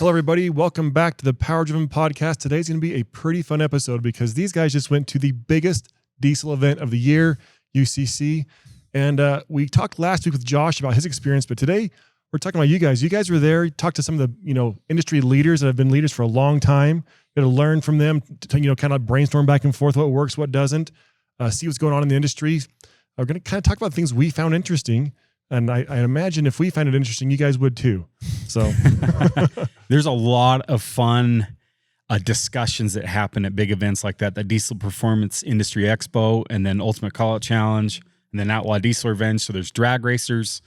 Hello, everybody. Welcome back to the Power Driven Podcast. Today's going to be a pretty fun episode because these guys just went to the biggest diesel event of the year, UCC. And we talked last week with Josh about his experience, but today we're talking about you guys. You guys were there. You talked to some of the industry leaders that have been leaders for a long time. You got to learn from them, to kind of brainstorm back and forth what works, what doesn't, see what's going on in the industry. We're going to kind of talk about things we found interesting. And I imagine if we find it interesting, you guys would too. So there's a lot of fun discussions that happen at big events like that, the Diesel Performance Industry Expo, and then Ultimate Callout Challenge, and then Outlaw Diesel Revenge. So there's drag racers,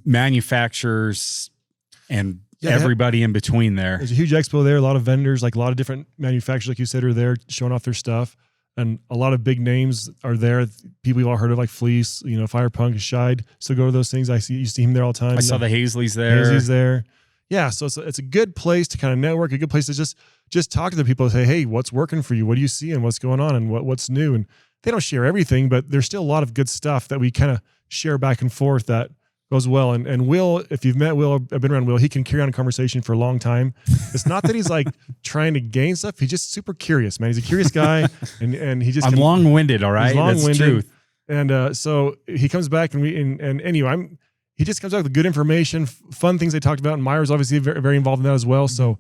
manufacturers, and everybody in between there. There's a huge expo there, a lot of vendors, like a lot of different manufacturers, like you said, are there showing off their stuff. And a lot of big names are there. People you've all heard of, like Fleece, Firepunk, Sled. Still go to those things. You see him there all the time. I saw the Hazley's there. Hazley's there. Yeah, so it's a good place to kind of network, a good place to just talk to the people and say, hey, what's working for you? What do you see and what's going on and what's new? And they don't share everything, but there's still a lot of good stuff that we kind of share back and forth that goes well. And Will, if you've met Will, I've been around Will, he can carry on a conversation for a long time. It's not that he's like trying to gain stuff. He's just super curious, man. He's a curious guy. And he just... I'm long-winded, all right? He's long-winded. That's truth. And so he comes back and anyway, he just comes out with good information, fun things they talked about. And Myra's obviously very, very involved in that as well. So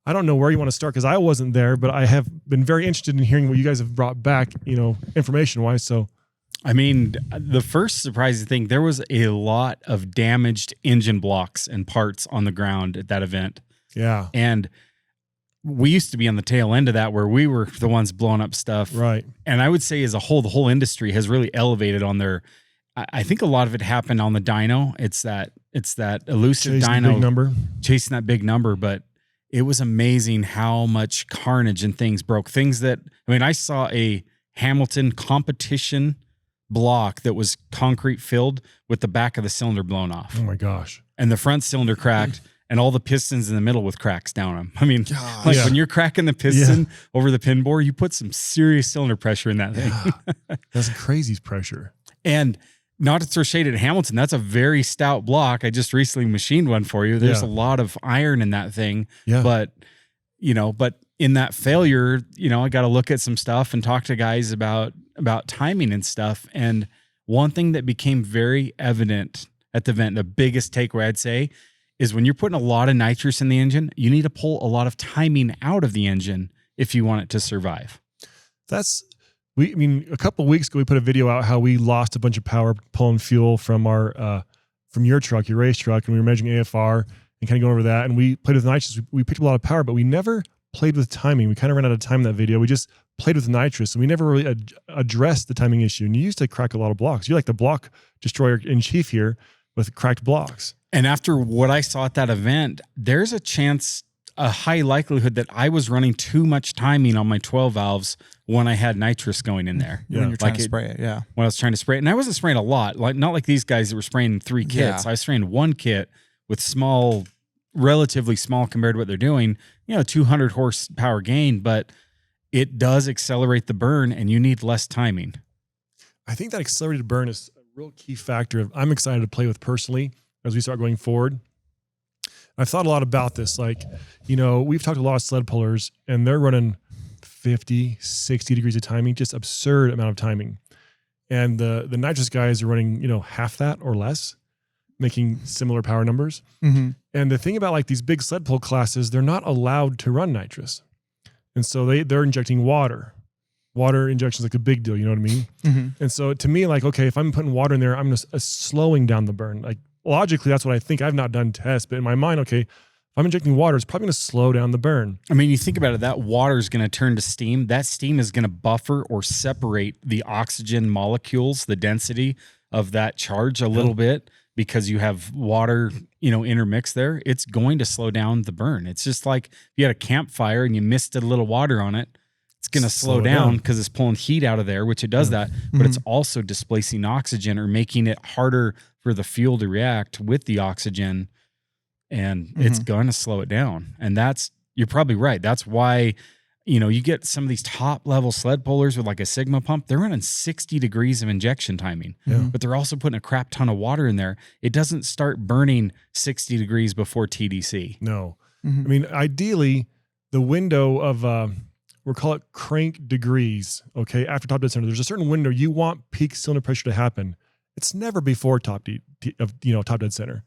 I don't know where you want to start because I wasn't there, but I have been very interested in hearing what you guys have brought back, information-wise. So... I mean, the first surprising thing, there was a lot of damaged engine blocks and parts on the ground at that event. Yeah. And we used to be on the tail end of that where we were the ones blowing up stuff. Right. And I would say as a whole, the whole industry has really elevated on their, I think a lot of it happened on the dyno. It's that elusive dyno. Big number. Chasing that big number. But it was amazing how much carnage and things broke. Things that, I saw a Hamilton competition block that was concrete filled with the back of the cylinder blown off. Oh my gosh. And the front cylinder cracked and all the pistons in the middle with cracks down them. When you're cracking the piston over the pin bore, you put some serious cylinder pressure in that thing. That's crazy pressure. And not to throw shade at Hamilton, that's a very stout block. I just recently machined one for you. There's a lot of iron in that thing. Yeah. But in that failure, I got to look at some stuff and talk to guys about timing and stuff. And one thing that became very evident at the event, the biggest takeaway I'd say, is when you're putting a lot of nitrous in the engine, you need to pull a lot of timing out of the engine if you want it to survive. A couple of weeks ago, we put a video out how we lost a bunch of power pulling fuel from from your truck, your race truck, and we were measuring AFR and kind of going over that. And we played with nitrous. We picked up a lot of power, but we never played with timing. We kind of ran out of time in that video. We just played with nitrous and we never really addressed the timing issue. And you used to crack a lot of blocks. You're like the block destroyer in chief here with cracked blocks. And after what I saw at that event, there's a high likelihood that I was running too much timing on my 12 valves when I had nitrous going in there. When you're trying to spray it, yeah. When I was trying to spray it. And I wasn't spraying a lot, not like these guys that were spraying 3 kits. I was spraying 1 kit with relatively small compared to what they're doing, 200 horsepower gain, but it does accelerate the burn and you need less timing. I think that accelerated burn is a real key factor I'm excited to play with personally as we start going forward. I've thought a lot about this. We've talked to a lot of sled pullers and they're running 50, 60 degrees of timing, just absurd amount of timing. And the nitrous guys are running, half that or less, making similar power numbers. Mm-hmm. And the thing about these big sled pull classes, they're not allowed to run nitrous. And so they're injecting water. Water injection is like a big deal, you know what I mean? Mm-hmm. And so to me, okay, if I'm putting water in there, I'm just slowing down the burn. Logically, that's what I think. I've not done tests, but in my mind, okay, if I'm injecting water, it's probably going to slow down the burn. You think about it, that water is going to turn to steam. That steam is going to buffer or separate the oxygen molecules, the density of that charge a little bit, because you have water, intermixed there. It's going to slow down the burn. It's just like if you had a campfire and you misted a little water on it, it's going to slow down because it's pulling heat out of there, which it does that, but it's also displacing oxygen or making it harder for the fuel to react with the oxygen, and it's going to slow it down. And you're probably right. That's why, you get some of these top level sled pullers with a Sigma pump, they're running 60 degrees of injection timing, but they're also putting a crap ton of water in there. It doesn't start burning 60 degrees before TDC. No. I mean, ideally, the window of we'll call it crank degrees. Okay, after top dead center, there's a certain window you want peak cylinder pressure to happen. It's never before top dead center.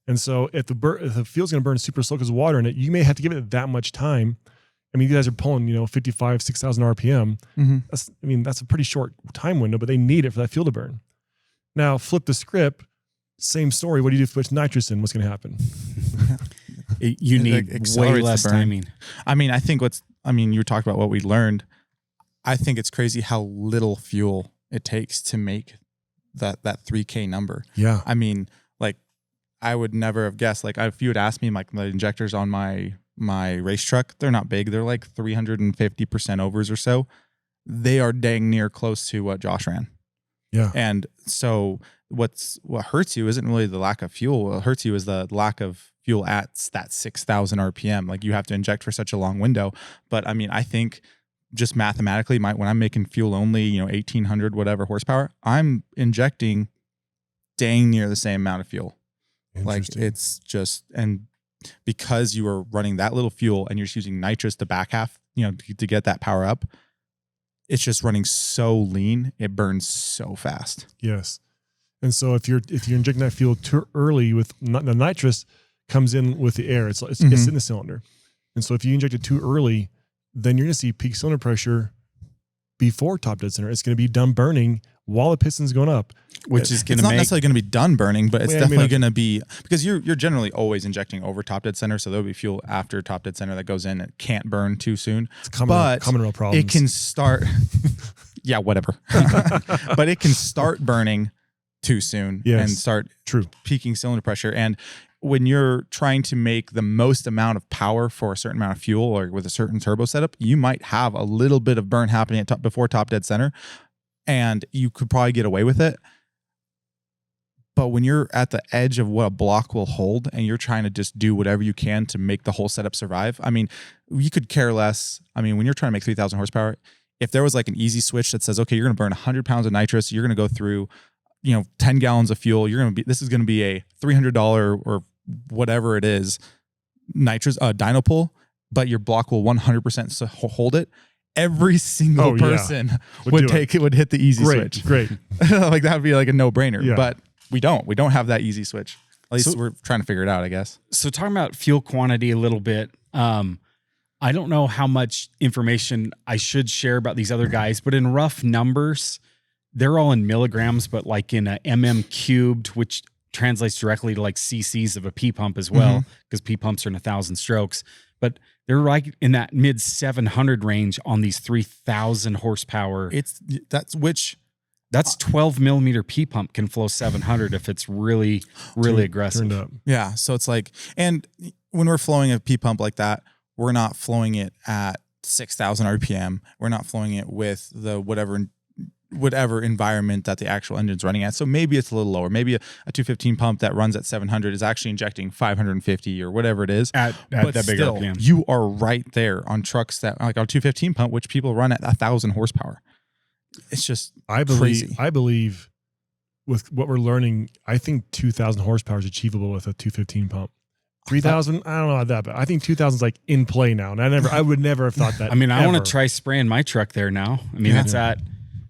And so if the fuel's going to burn super slow because of water in it, you may have to give it that much time. I mean, you guys are pulling 6,000 RPM. That's a pretty short time window, but they need it for that fuel to burn. Now flip the script. Same story. What do you do with nitrous in? What's going to happen? You need way less timing. I mean, you talked about what we learned. I think it's crazy how little fuel it takes to make that 3K number. Yeah. I mean, like, I would never have guessed. Like, if you had asked me, like, the injectors on my race truck, they're not big. They're like 350% overs or so. They are dang near close to what Josh ran. Yeah. And so what hurts you isn't really the lack of fuel. What hurts you is the lack of fuel at that 6,000 RPM. Like, you have to inject for such a long window. But I mean, I think just mathematically, when I'm making fuel only, 1,800 whatever horsepower, I'm injecting dang near the same amount of fuel. Like, it's just, and because you are running that little fuel and you're just using nitrous the back half, to get that power up, it's just running so lean, it burns so fast. Yes. And so if you're injecting that fuel too early with the nitrous comes in with the air, it's in the cylinder. And so if you inject it too early, then you're going to see peak cylinder pressure before top dead center. It's going to be done burning while the piston's going up, which is going to to not necessarily going to be done burning, but it's definitely going to be, because you're generally always injecting over top dead center. So there'll be fuel after top dead center that goes in. It can't burn too soon. It's common real problems. It can start, yeah, whatever. But it can start burning too soon and start peaking cylinder pressure. And when you're trying to make the most amount of power for a certain amount of fuel or with a certain turbo setup, you might have a little bit of burn happening before top dead center, and you could probably get away with it. But when you're at the edge of what a block will hold and you're trying to just do whatever you can to make the whole setup survive, I mean, you could care less. I mean, when you're trying to make 3,000 horsepower, if there was like an easy switch that says, okay, you're going to burn 100 pounds of nitrous, you're going to go through, 10 gallons of fuel, this is going to be a $300 or whatever it is, nitrous, dyno pull, but your block will 100% hold it. Every single person would hit the easy switch. Great. Like, that would be like a no-brainer, but we don't have that easy switch. At least we're trying to figure it out, I guess. So talking about fuel quantity a little bit, I don't know how much information I should share about these other guys, but in rough numbers, they're all in milligrams, but like in a mm cubed, which translates directly to like cc's of a P pump as well, because P pumps are in 1,000 strokes. But they're right in that mid 700 range on these 3,000 horsepower. That's 12 millimeter P pump can flow 700 if it's really aggressive. Turned up. Yeah. So it's like, and when we're flowing a P pump like that, we're not flowing it at 6,000 RPM. We're not flowing it with the whatever environment that the actual engine's running at. So maybe it's a little lower. Maybe a 215 pump that runs at 700 is actually injecting 550 or whatever it is. At that big still, RPM. You are right there on trucks that, like our 215 pump, which people run at 1,000 horsepower. It's just crazy. I believe with what we're learning, I think 2,000 horsepower is achievable with a 215 pump. 3,000, I don't know about that, but I think 2,000 is like in play now. And I would never have thought that. I mean, I want to try spraying my truck there now. I mean, that's at,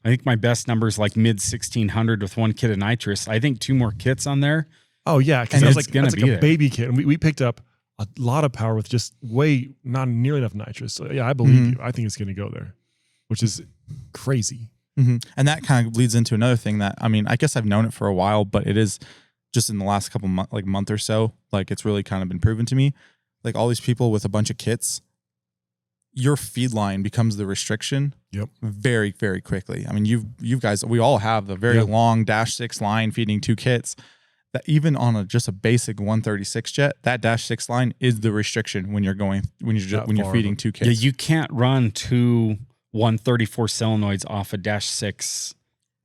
I think my best number is like mid 1,600 with one kit of nitrous. I think 2 more kits on there. Oh yeah, because that's like a baby kit, and we picked up a lot of power with just not nearly enough nitrous. So yeah, I believe you. I think it's going to go there, which is crazy. And that kind of leads into another thing that, I mean, I guess I've known it for a while, but it is just in the last couple month or so, like it's really kind of been proven to me. Like all these people with a bunch of kits, your feed line becomes the restriction very, very quickly. I mean, you guys, we all have the very long -6 line feeding 2 kits. That even on just a basic 136 jet, that -6 line is the restriction when you're feeding 2 kits. Yeah, you can't run 2 134 solenoids off a -6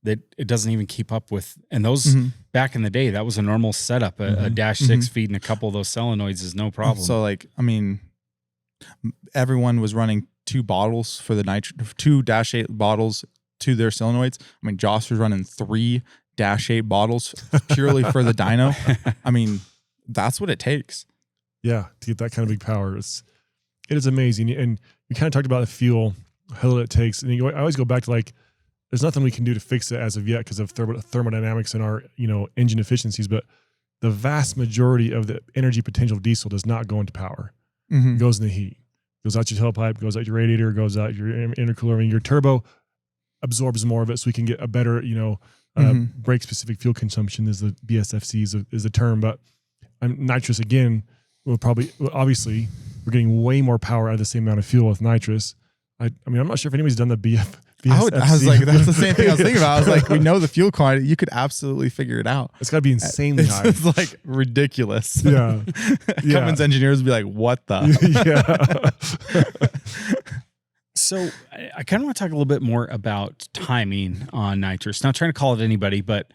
that it doesn't even keep up with. And those back in the day, that was a normal setup. A -6 feeding a couple of those solenoids is no problem. So like, I mean, everyone was running 2 bottles for the 2 -8 bottles to their solenoids. I mean, Josh was running 3 -8 bottles purely for the dyno. I mean, that's what it takes. Yeah, to get that kind of big power, it is amazing. And you kind of talked about the fuel, how little it takes, and I always go back to like, there's nothing we can do to fix it as of yet because of thermodynamics and our engine efficiencies. But the vast majority of the energy potential of diesel does not go into power. It goes in the heat. It goes out your tailpipe, goes out your radiator, goes out your intercooler, and your turbo absorbs more of it, so we can get a better brake specific fuel consumption. Is the BSFC is the term, but nitrous again obviously we're getting way more power out of the same amount of fuel with nitrous. I mean, I'm not sure if anybody's done the BSFC. I was like, that's the same thing I was thinking about. I was like, we know the fuel quantity. You could absolutely figure it out. It's got to be insanely high. It's like ridiculous. Yeah. Cummins engineers would be like, what the? So I kind of want to talk a little bit more about timing on nitrous. Not trying to call it anybody, but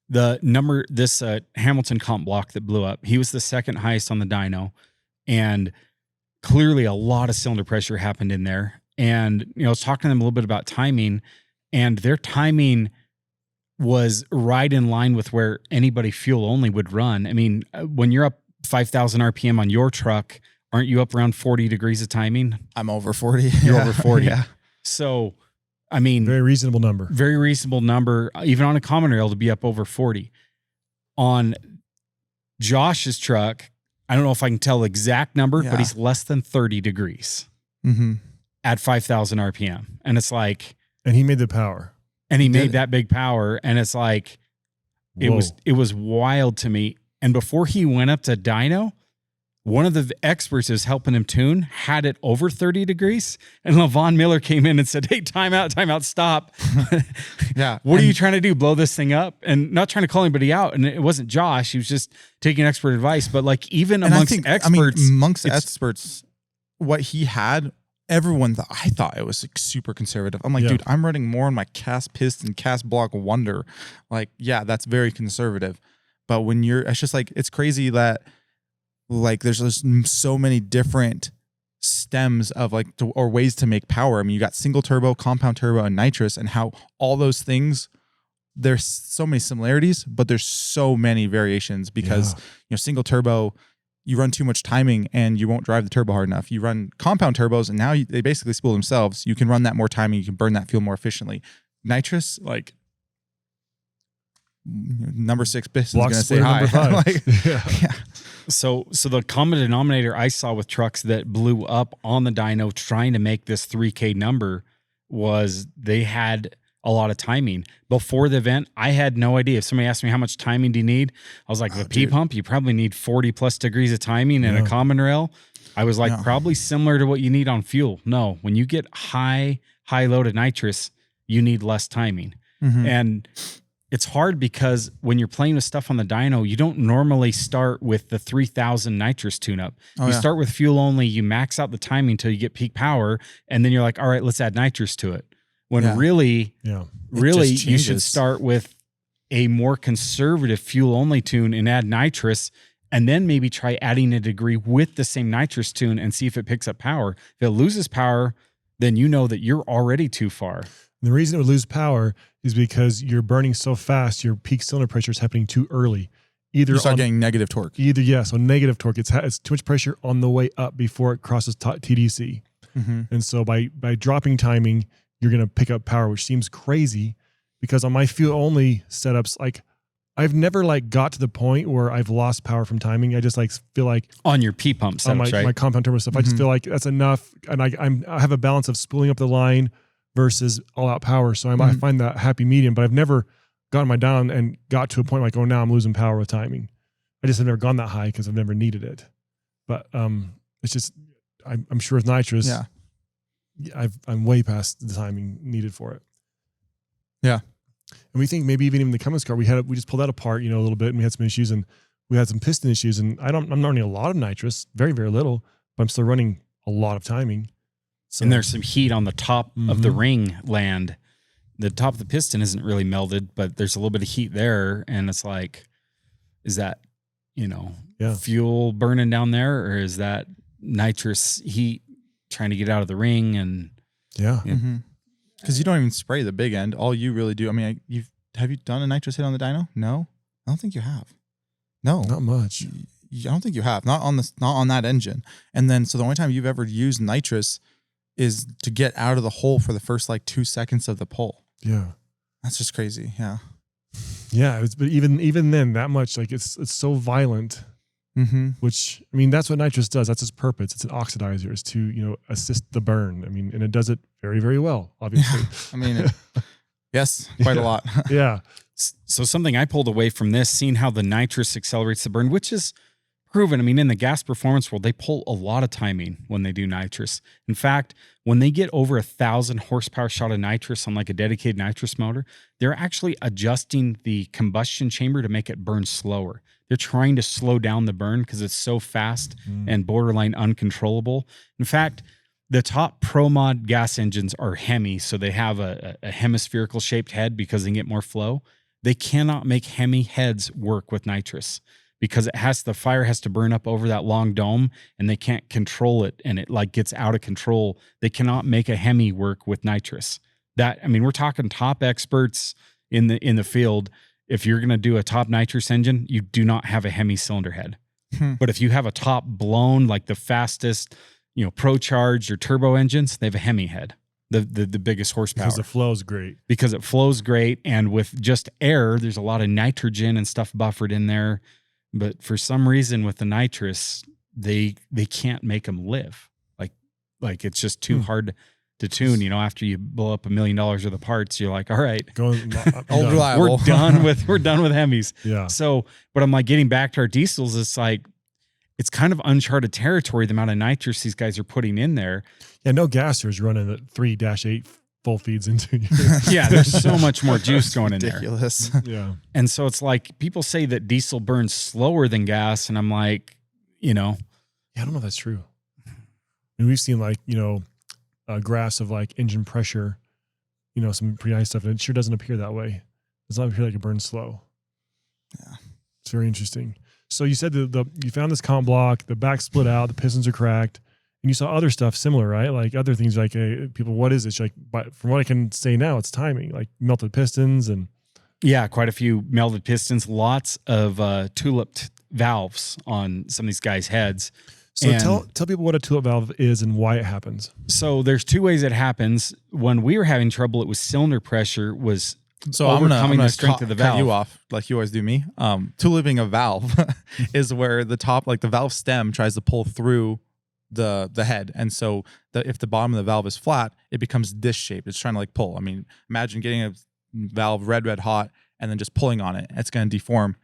the number, this Hamilton comp block that blew up, he was the second highest on the dyno. And clearly a lot of cylinder pressure happened in there. And, I was talking to them a little bit about timing, and their timing was right in line with where anybody fuel only would run. I mean, when you're up 5,000 RPM on your truck, aren't you up around 40 degrees of timing? I'm over 40. You're over 40. Yeah. So, I mean, very reasonable number. Very reasonable number, even on a common rail to be up over 40. On Josh's truck, I don't know if I can tell the exact number, but he's less than 30 degrees at 5,000 RPM. And it's like... And he made the power. And he made that big power. And it's like, whoa. It was wild to me. And before he went up to dyno, one of the experts who's helping him tune had it over 30 degrees. And LaVon Miller came in and said, hey, time out, stop. Yeah. What are you trying to do? Blow this thing up? And not trying to call anybody out. And it wasn't Josh. He was just taking expert advice. But like even amongst experts, what he had, everyone I thought it was like super conservative. I'm like, dude, I'm running more on my cast piston, cast block Wonder. Like, yeah, that's very conservative. But when it's just like, it's crazy that like there's just so many different stems of like or ways to make power. I mean, you got single turbo, compound turbo, and nitrous, and how all those things, there's so many similarities, but there's so many variations because single turbo, you run too much timing and you won't drive the turbo hard enough. You run compound turbos and now they basically spool themselves. You can run that more timing, you can burn that fuel more efficiently. Nitrous, like number 6 piston's gonna say hi. Like, So the common denominator I saw with trucks that blew up on the dyno trying to make this 3K number was they had a lot of timing. Before the event, I had no idea. If somebody asked me how much timing do you need, I was like, the P-pump, you probably need 40 plus degrees of timing in a common rail. I was like, probably similar to what you need on fuel. No, when you get high loaded nitrous, you need less timing. And it's hard because when you're playing with stuff on the dyno, you don't normally start with the 3000 nitrous tune-up. You start with fuel only, you max out the timing until you get peak power, and then you're like, all right, let's add nitrous to it. When really, you should start with a more conservative fuel only tune and add nitrous, and then maybe try adding a degree with the same nitrous tune and see if it picks up power. If it loses power, then you know that you're already too far. The reason it would lose power is because you're burning so fast, your peak cylinder pressure is happening too early. Either you start getting negative torque. So negative torque. It's too much pressure on the way up before it crosses TDC. And so by dropping timing, you're going to pick up power, which seems crazy because on my fuel only setups, like I've never like got to the point where I've lost power from timing. I just like feel like on your P pump setups, my compound turbo stuff, I just feel like that's enough. And I have a balance of spooling up the line versus all out power. So I find that happy medium, but I've never gotten my down and got to a point like, oh, now I'm losing power with timing. I just have never gone that high because I've never needed it. But it's just, I'm sure with nitrous, I'm way past the timing needed for it. Yeah. And we think maybe even the Cummins car, we just pulled that apart, a little bit, and we had some issues, and we had some piston issues, and I'm not running a lot of nitrous, very, very little, but I'm still running a lot of timing. So, and there's some heat on the top of the ring land. The top of the piston isn't really melted, but there's a little bit of heat there. And it's like, is that, fuel burning down there, or is that nitrous heat trying to get out of the ring? And because you don't even spray the big end. All you really do, I mean, have you done a nitrous hit on the dyno? No, I don't think you have. No, not much. I don't think you have. Not on that engine. And then so the only time you've ever used nitrous is to get out of the hole for the first like 2 seconds of the pull. Yeah. That's just crazy. Yeah. Yeah. But even then, that much, like it's so violent. Mm-hmm. Which, I mean, that's what nitrous does. That's its purpose. It's an oxidizer, is to, you know, assist the burn. I mean, and it does it very, very well, obviously. I mean, yes, quite a lot. Yeah. So something I pulled away from this, seeing how the nitrous accelerates the burn, which is proven. I mean, in the gas performance world, they pull a lot of timing when they do nitrous. In fact, when they get over 1,000 horsepower shot of nitrous on like a dedicated nitrous motor, they're actually adjusting the combustion chamber to make it burn slower. They're trying to slow down the burn because it's so fast and borderline uncontrollable. In fact, the top Pro Mod gas engines are Hemi, so they have a hemispherical shaped head because they get more flow. They cannot make Hemi heads work with nitrous because the fire has to burn up over that long dome, and they can't control it, and it like gets out of control. They cannot make a Hemi work with nitrous. That, I mean, we're talking top experts in the field. If you're going to do a top nitrous engine, you do not have a Hemi cylinder head. But if you have a top blown, like the fastest, you know, ProCharge or turbo engines, they have a Hemi head, the biggest horsepower. Because the flow is great. Because it flows great, and with just air, there's a lot of nitrogen and stuff buffered in there. But for some reason, with the nitrous, they can't make them live. Like it's just too hard to tune. You know, after you blow up $1 million worth of parts, you're like, all right, reliable. we're done with Hemis. Yeah. So, but I'm like, getting back to our diesels, it's like, it's kind of uncharted territory, the amount of nitrous these guys are putting in there. Yeah, no gassers running at 3-8 full feeds into you. Yeah, there's so much more juice going in there. Ridiculous. Yeah. And so it's like, people say that diesel burns slower than gas, and I'm like, you know. Yeah, I don't know if that's true. I mean, we've seen like, you know, graphs of like engine pressure, you know, some pretty nice stuff, and it sure doesn't appear that way. It does not appear like it burns slow. Yeah. It's very interesting. So you said you found this comp block, the back split out, the pistons are cracked, and you saw other stuff similar, right? Like other things like people, what is this? Like, but from what I can say now, it's timing, like melted pistons and. Yeah, quite a few melted pistons, lots of tuliped valves on some of these guys' heads. So tell people what a tulip valve is and why it happens. So there's two ways it happens. When we were having trouble, it was cylinder pressure was overcoming the strength of the valve. Cut you off like you always do me. Tulipping a valve is where the top, like the valve stem, tries to pull through the head, and so if the bottom of the valve is flat, it becomes disc shaped. It's trying to like pull. I mean, imagine getting a valve red hot and then just pulling on it. It's going to deform.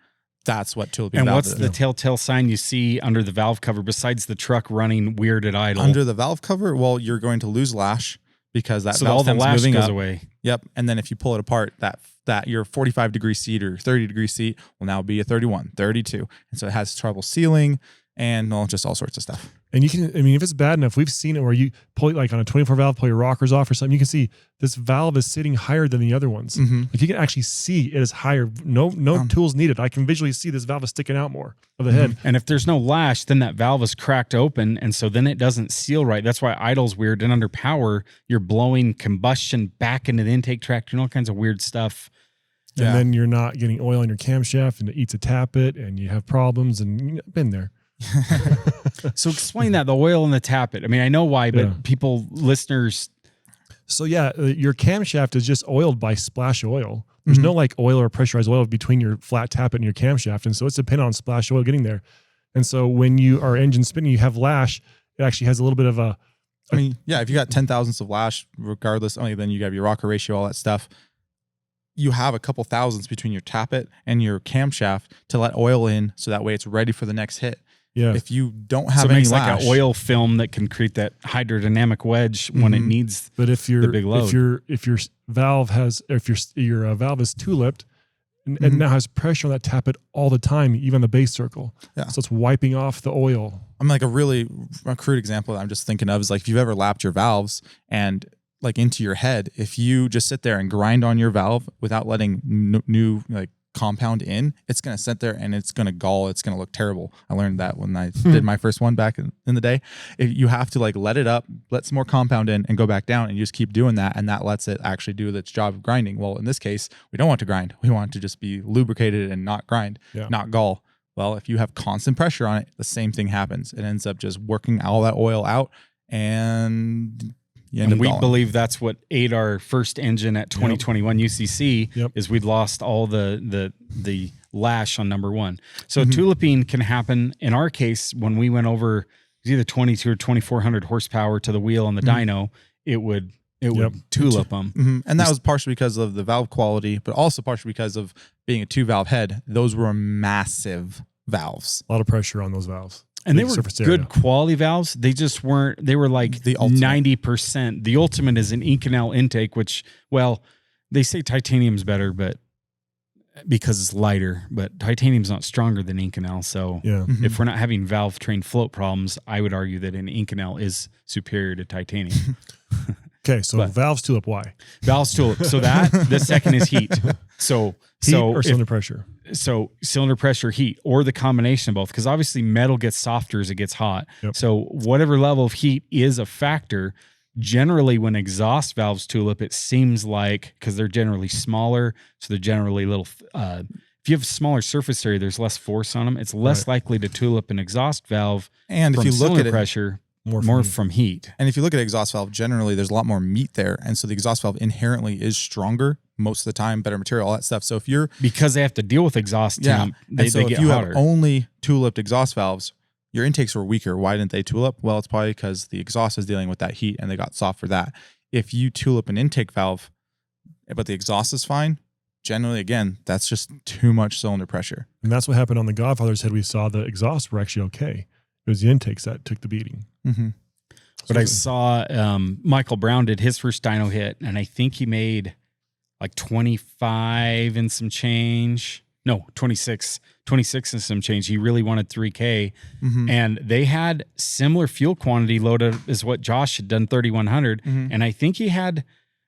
That's what tulipping valve is. And what's the telltale sign you see under the valve cover besides the truck running weird at idle? Under the valve cover, well, you're going to lose lash because that valve all the stem's lash moving goes up. away. Yep. And then if you pull it apart, that your 45-degree seat or 30-degree seat will now be a 31, 32. And so it has trouble sealing and just all sorts of stuff. And you can, I mean, if it's bad enough, we've seen it where you pull, like on a 24 valve, pull your rockers off or something, you can see this valve is sitting higher than the other ones. Mm-hmm. Like you can actually see it is higher. No tools needed. I can visually see this valve is sticking out more of the head. And if there's no lash, then that valve is cracked open. And so then it doesn't seal right. That's why idle's weird. And under power, you're blowing combustion back into the intake tract and all kinds of weird stuff. And then you're not getting oil in your camshaft and it eats a tappet and you have problems and you've been there. So explain that, the oil and the tappet. I mean, I know why, but listeners. So yeah, your camshaft is just oiled by splash oil. There's no like oil or pressurized oil between your flat tappet and your camshaft. And so it's dependent on splash oil getting there. And so when you are engine spinning, you have lash, it actually has a little bit of a. I mean, yeah, if you got 10 thousandths of lash, regardless, then you have your rocker ratio, all that stuff. You have a couple thousandths between your tappet and your camshaft to let oil in so that way it's ready for the next hit. Yeah. If you don't have any lash, like an oil film that can create that hydrodynamic wedge when it needs. But if the big load. if your valve has, if your valve is tulipped and now has pressure on that tappet all the time, even on the base circle. Yeah. So it's wiping off the oil. I'm like a crude example that I'm just thinking of is like if you've ever lapped your valves and like into your head, if you just sit there and grind on your valve without letting new like compound in, it's going to sit there and it's going to gall. It's going to look terrible. I learned that when I did my first one back in the day. You have to like let it up, let some more compound in and go back down, and you just keep doing that. And that lets it actually do its job of grinding. Well, in this case, we don't want to grind. We want to just be lubricated and not grind, not gall. Well, if you have constant pressure on it, the same thing happens. It ends up just working all that oil out, and you end up we going. believe that's what ate our first engine at 2021 UCC is we'd lost all the lash on number one. So tuliping can happen. In our case, when we went over, it was either 22 or 2400 horsepower to the wheel on the dyno, it would tulip them. And that was partially because of the valve quality, but also partially because of being a 2-valve head. Those were massive valves. A lot of pressure on those valves. And they were good quality valves. They just weren't, they were like the 90%. The ultimate is an Inconel intake, which, well, they say titanium's better, but because it's lighter, but titanium's not stronger than Inconel. So if we're not having valve train float problems, I would argue that an Inconel is superior to titanium. Okay, so valves tulip, why? Valves tulip. So the second is heat. So cylinder pressure. So cylinder pressure, heat, or the combination of both, because obviously metal gets softer as it gets hot. So whatever level of heat is a factor. Generally, when exhaust valves tulip, it seems like, because they're generally smaller, so they're generally little. If you have a smaller surface area, there's less force on them. It's less likely to tulip an exhaust valve. And if you look at pressure, more from heat. And if you look at exhaust valve, generally there's a lot more meat there, and so the exhaust valve inherently is stronger most of the time, better material, all that stuff. So if you're because they have to deal with exhaust temp, they get if you hotter. have only tulipped exhaust valves, your intakes were weaker. Why didn't they tulip? Well, it's probably because the exhaust is dealing with that heat and they got soft for that. If you tulip an intake valve, but the exhaust is fine, generally, again, that's just too much cylinder pressure. And that's what happened on the Godfather's head. We saw the exhausts were actually okay. It was the intakes that took the beating. But I saw Michael Brown did his first dyno hit, and I think he made like 25 and some change. No, 26 and some change. He really wanted 3K. And they had similar fuel quantity loaded as what Josh had done, 3100. And I think he had,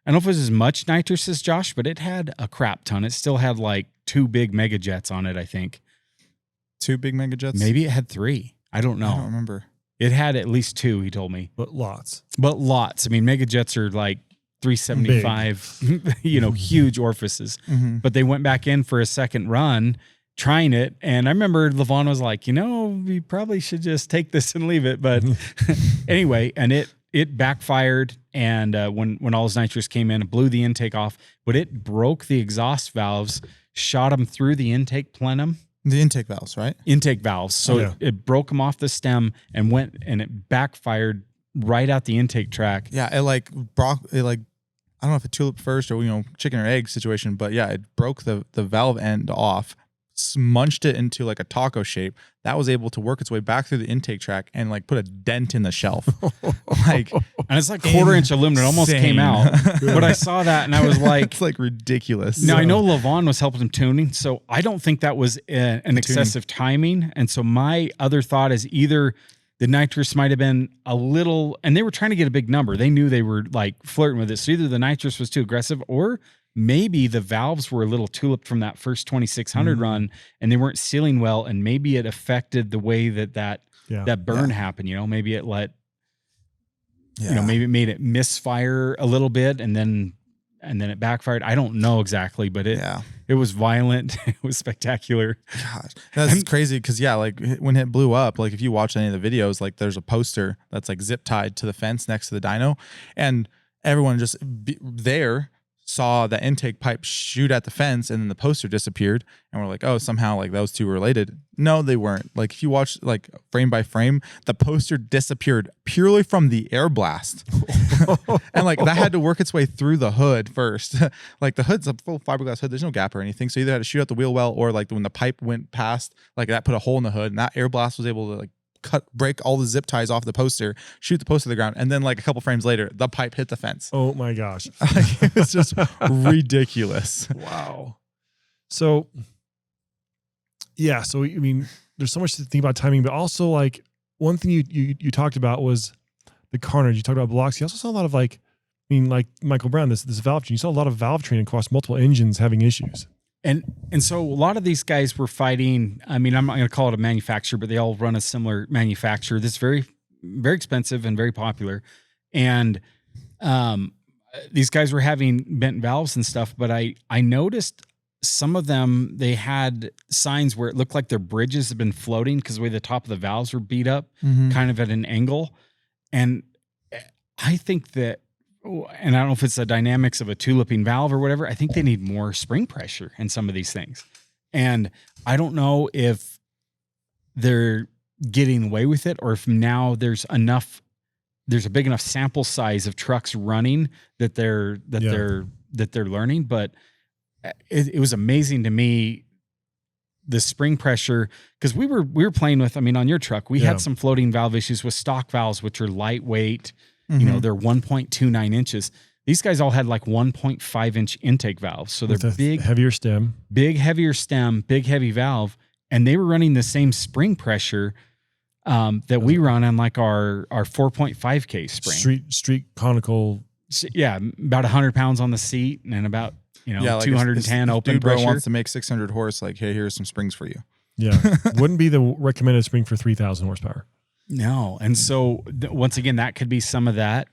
I don't know if it was as much nitrous as Josh, but it had a crap ton. It still had like 2 big mega jets on it, I think. 2 big mega jets? Maybe it had 3. I don't know. I don't remember. It had at least 2, he told me. But lots. I mean, mega jets are like 375, huge orifices. But they went back in for a second run trying it. And I remember Levon was like, we probably should just take this and leave it. But anyway, and it backfired. And when all his nitrous came in, it blew the intake off, but it broke the exhaust valves, shot them through the intake plenum. The intake valves, right? Intake valves. So it broke them off the stem and it backfired right out the intake track. Yeah, I don't know if it tulip first or chicken or egg situation, but yeah, it broke the valve end off, smunched it into like a taco shape. That was able to work its way back through the intake track and like put a dent in the shelf. And it's like 1/4-inch aluminum. It almost came out. But I saw that and I was like, it's like ridiculous. Now I know Levon was helping him tuning, so I don't think that was an excessive timing. And so my other thought is either the nitrous might have been a little, and they were trying to get a big number. They knew they were like flirting with it. So either the nitrous was too aggressive, or maybe the valves were a little tulipped from that first 2600 run and they weren't sealing well. And maybe it affected the way that burn happened. Maybe it maybe it made it misfire a little bit and then it backfired. I don't know exactly, but it was violent. It was spectacular. Gosh, that's crazy. Cause like when it blew up, like if you watch any of the videos, like there's a poster that's like zip tied to the fence next to the dyno, and everyone just there saw the intake pipe shoot at the fence and then the poster disappeared. And we're like, oh, somehow like those two were related. No, they weren't. Like if you watch like frame by frame, the poster disappeared purely from the air blast. And like that had to work its way through the hood first. Like the hood's a full fiberglass hood. There's no gap or anything. So either had to shoot out the wheel well, or like when the pipe went past, like that put a hole in the hood, and that air blast was able to like break all the zip ties off the poster, shoot the poster to the ground, and then like a couple frames later, the pipe hit the fence. Oh my gosh. It was just ridiculous. Wow. So yeah, so I mean, there's so much to think about timing, but also like one thing you talked about was the carnage. You talked about blocks. You also saw a lot of like Michael Brown, this valve train. You saw a lot of valve train across multiple engines having issues. And so a lot of these guys were fighting. I mean, I'm not going to call it a manufacturer, but they all run a similar manufacturer that's very, very expensive and very popular. And these guys were having bent valves and stuff, but I noticed some of them, they had signs where it looked like their bridges had been floating because the way the top of the valves were beat up, kind of at an angle. And I think that, and I don't know if it's the dynamics of a two-lipping valve or whatever, I think they need more spring pressure in some of these things. And I don't know if they're getting away with it or if now there's a big enough sample size of trucks running that they're learning. But it was amazing to me, the spring pressure, because we were playing with, I mean, on your truck, we had some floating valve issues with stock valves, which are lightweight. You know, they're 1.29 inches. These guys all had like 1.5 inch intake valves. So they're big, heavier stem, big, heavy valve. And they were running the same spring pressure that we run on like our 4.5K spring. Street conical. Yeah. About 100 pounds on the seat and about, like 210 if open dude pressure. wants to make 600 horse, like, hey, here's some springs for you. Yeah. Wouldn't be the recommended spring for 3,000 horsepower. No. And so once again, that could be some of that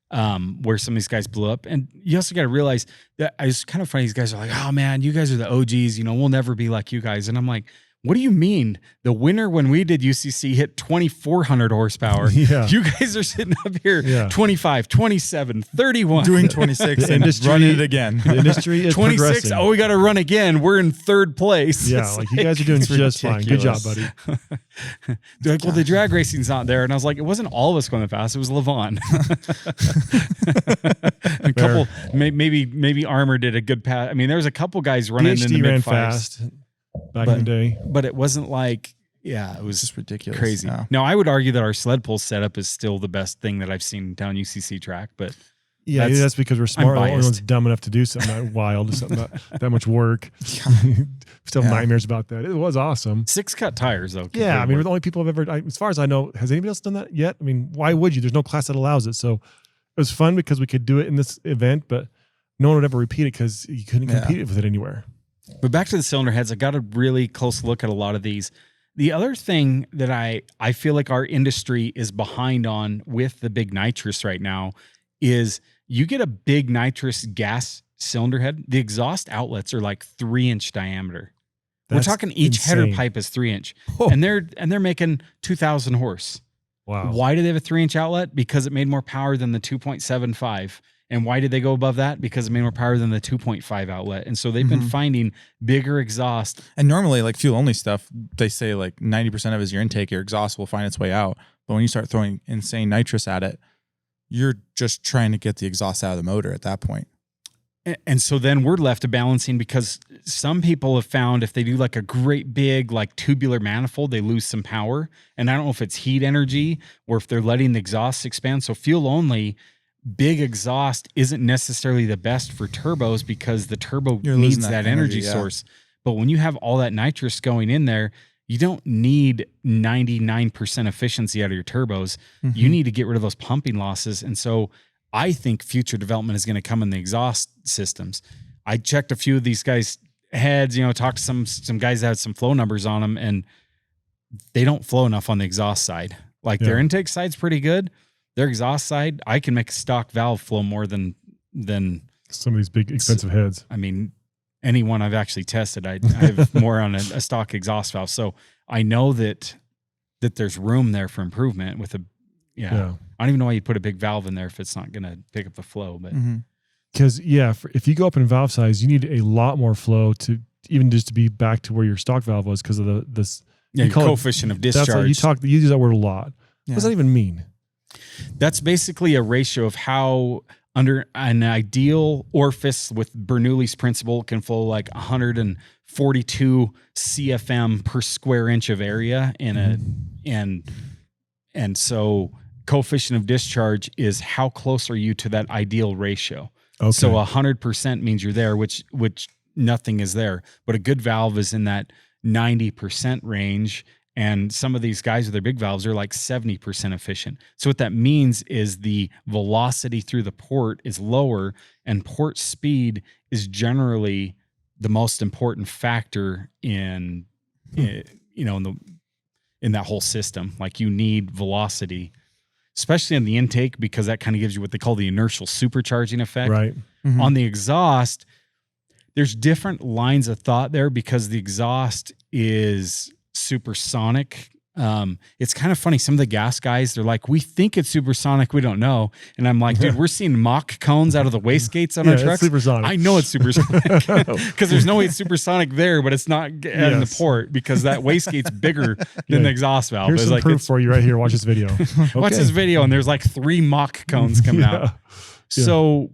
where some of these guys blew up. And you also got to realize that it's kind of funny. These guys are like, oh man, you guys are the OGs, we'll never be like you guys. And I'm like, what do you mean? The winner when we did UCC hit 2,400 horsepower. Yeah. You guys are sitting up here 25, 27, 31. Doing 26 and running it again. The industry is 26. progressing. Oh, we got to run again. We're in third place. Yeah, like you guys are doing just fine. Good job, buddy. They're like, well, the drag racing's not there. And I was like, it wasn't all of us going fast. It was Levon. A couple, maybe Armor did a good pass. I mean, there was a couple guys running in the mid fives. Back in the day. But it wasn't like, it was just ridiculous. Crazy. No. Now, I would argue that our sled pull setup is still the best thing that I've seen down UCC track, but that's because we're smart. We're the only ones dumb enough to do something that wild, something that much work. Still nightmares about that. It was awesome. 6-cut tires, though. Yeah, I mean, we're the only people have ever, as far as I know, has anybody else done that yet? I mean, why would you? There's no class that allows it. So it was fun because we could do it in this event, but no one would ever repeat it because you couldn't compete with it anywhere. But back to the cylinder heads, I got a really close look at a lot of these. The other thing that I feel like our industry is behind on with the big nitrous right now is you get a big nitrous gas cylinder head. The exhaust outlets are like 3-inch diameter. We're talking each header pipe is 3-inch, and they're making 2,000 horse. Wow. Why do they have a 3-inch outlet? Because it made more power than the 2.75. And why did they go above that? Because it made more power than the 2.5 outlet. And so they've been finding bigger exhaust. And normally, like fuel only stuff, they say like 90% of it is your intake, your exhaust will find its way out. But when you start throwing insane nitrous at it, you're just trying to get the exhaust out of the motor at that point. And so then we're left to balancing because some people have found if they do like a great big like tubular manifold, they lose some power. And I don't know if it's heat energy or if they're letting the exhaust expand. So fuel only, big exhaust isn't necessarily the best for turbos because the turbo needs that energy source. But when you have all that nitrous going in there, you don't need 99% efficiency out of your turbos. You need to get rid of those pumping losses. And so I think future development is going to come in the exhaust systems. I checked a few of these guys' heads, talked to some guys that had some flow numbers on them, and they don't flow enough on the exhaust side. Like their intake side's pretty good. Their exhaust side, I can make a stock valve flow more than some of these big expensive heads. I mean, any one I've actually tested, I have more on a stock exhaust valve. So I know that there's room there for improvement with I don't even know why you put a big valve in there if it's not going to pick up the flow. But because if you go up in valve size, you need a lot more flow to even just to be back to where your stock valve was because of this. Yeah, coefficient of discharge. You use that word a lot. What does that even mean? That's basically a ratio of how under an ideal orifice with Bernoulli's principle can flow like 142 CFM per square inch of area and so coefficient of discharge is how close are you to that ideal ratio. Okay. So 100% means you're there, which nothing is there, but a good valve is in that 90% range. And some of these guys with their big valves are like 70% efficient. So what that means is the velocity through the port is lower, and port speed is generally the most important factor in that whole system. Like you need velocity, especially in the intake, because that kind of gives you what they call the inertial supercharging effect. Right. On the exhaust, there's different lines of thought there because the exhaust is supersonic. It's kind of funny. Some of the gas guys, they're like, we think it's supersonic. We don't know. And I'm like, dude, we're seeing Mach cones out of the wastegates on our trucks. It's supersonic. I know it's supersonic because there's no way it's supersonic there, but it's not in the port because that wastegate's bigger than the exhaust valve. Here's some proof for you right here. Watch this video. Watch this video, and there's like 3 Mach cones coming out. So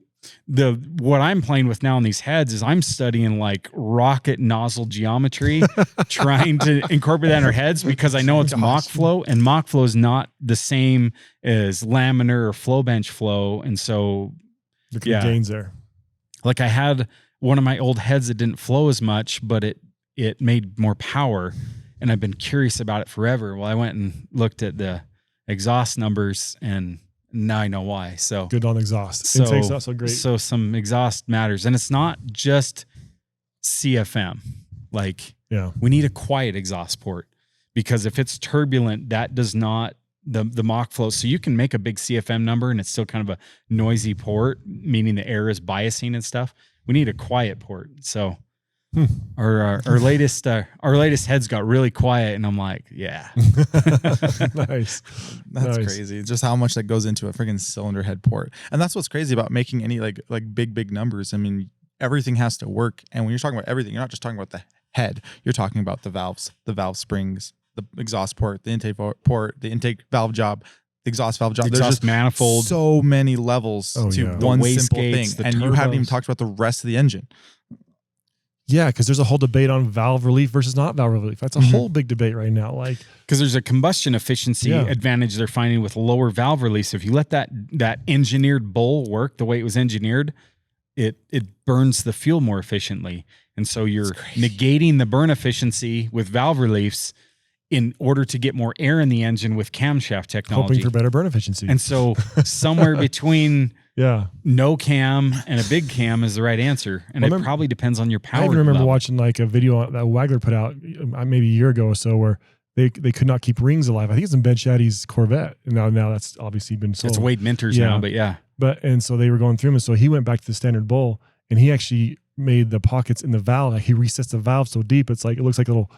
what I'm playing with now in these heads is I'm studying like rocket nozzle geometry, trying to incorporate that in our heads because I know it's Mach flow, and Mach flow is not the same as laminar or flow bench flow. And so, look at the gains there. Like I had one of my old heads that didn't flow as much, but it made more power, and I've been curious about it forever. Well, I went and looked at the exhaust numbers, and now I know why. So good on exhaust. Intake exhaust, so great. So some exhaust matters, and it's not just CFM. Like, we need a quiet exhaust port because if it's turbulent, that does not the Mach flow. So you can make a big CFM number, and it's still kind of a noisy port, meaning the air is biasing and stuff. We need a quiet port. So our latest heads got really quiet, and I'm like, yeah. Nice. That's crazy. Just how much that goes into a freaking cylinder head port. And that's what's crazy about making any like big numbers. I mean, everything has to work. And when you're talking about everything, you're not just talking about the head. You're talking about the valves, the valve springs, the exhaust port, the intake port, the intake valve job, the exhaust valve job. There's just manifold. So many levels to one simple thing. And you haven't even talked about the rest of the engine. Yeah, because there's a whole debate on valve relief versus not valve relief. That's a whole big debate right now. Like, because there's a combustion efficiency advantage they're finding with lower valve release. If you let that engineered bowl work the way it was engineered, it burns the fuel more efficiently, and so you're negating the burn efficiency with valve reliefs in order to get more air in the engine with camshaft technology, hoping for better burn efficiency. And so somewhere between no cam and a big cam is the right answer. And it probably depends on your power. I even remember watching like a video that Wagler put out maybe a year ago or so where they could not keep rings alive. I think it's in Ben Shaddy's Corvette. And now that's obviously been sold. It's Wade Minter's now, but yeah. And so they were going through them. And so he went back to the standard bowl, and he actually made the pockets in the valve. Like he resets the valve so deep. It's like, it looks like a little,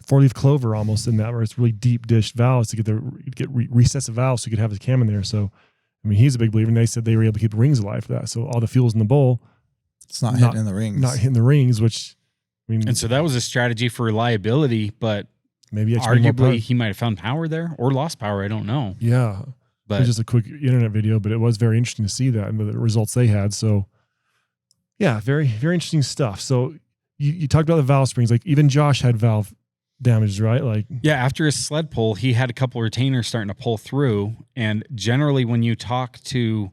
4-leaf clover almost in that, where it's really deep dish valves to resets the valve so you could have the cam in there. So, I mean, he's a big believer, and they said they were able to keep rings alive for that. So all the fuel's in the bowl. It's not hitting the rings. Not hitting the rings, which, I mean. And so that was a strategy for reliability, but maybe arguably he might have found power there or lost power. I don't know. Yeah. But it was just a quick internet video, but it was very interesting to see that and the results they had. So, yeah, very, very interesting stuff. So you talked about the valve springs. Like even Josh had valve damages, right? Like, yeah, after his sled pull, he had a couple retainers starting to pull through. And generally when you talk to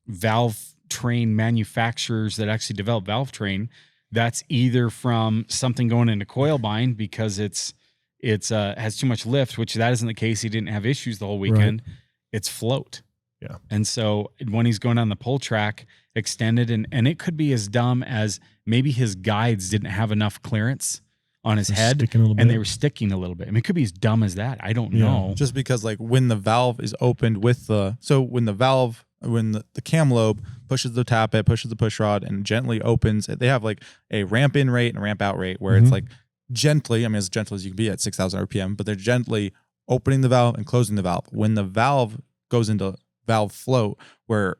valve train manufacturers that actually develop valve train, that's either from something going into coil bind because it's has too much lift, which that isn't the case. He didn't have issues the whole weekend. Right. It's float. Yeah. And so when he's going down the pull track extended, and it could be as dumb as maybe his guides didn't have enough clearance on his head and they were sticking a little bit. I mean, it could be as dumb as that. I don't know. Just because like when the valve is opened when the cam lobe pushes the tappet, pushes the push rod and gently opens, they have like a ramp in rate and a ramp out rate where it's like gently, I mean, as gentle as you can be at 6,000 RPM, but they're gently opening the valve and closing the valve. When the valve goes into valve float, where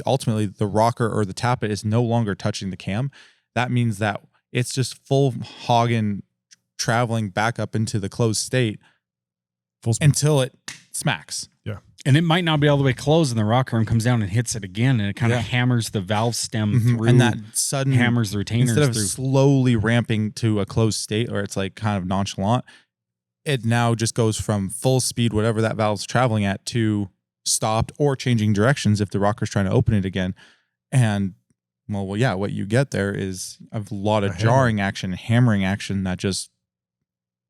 ultimately the rocker or the tappet is no longer touching the cam, that means that it's just full hogging traveling back up into the closed state until it smacks. Yeah. And it might not be all the way closed, and the rocker arm comes down and hits it again, and it kind of hammers the valve stem through. And that sudden hammers the retainers instead of through. Slowly ramping to a closed state, or it's like kind of nonchalant, it now just goes from full speed, whatever that valve's traveling at, to stopped or changing directions if the rocker's trying to open it again. And well, yeah, what you get there is a lot of jarring action, hammering action that just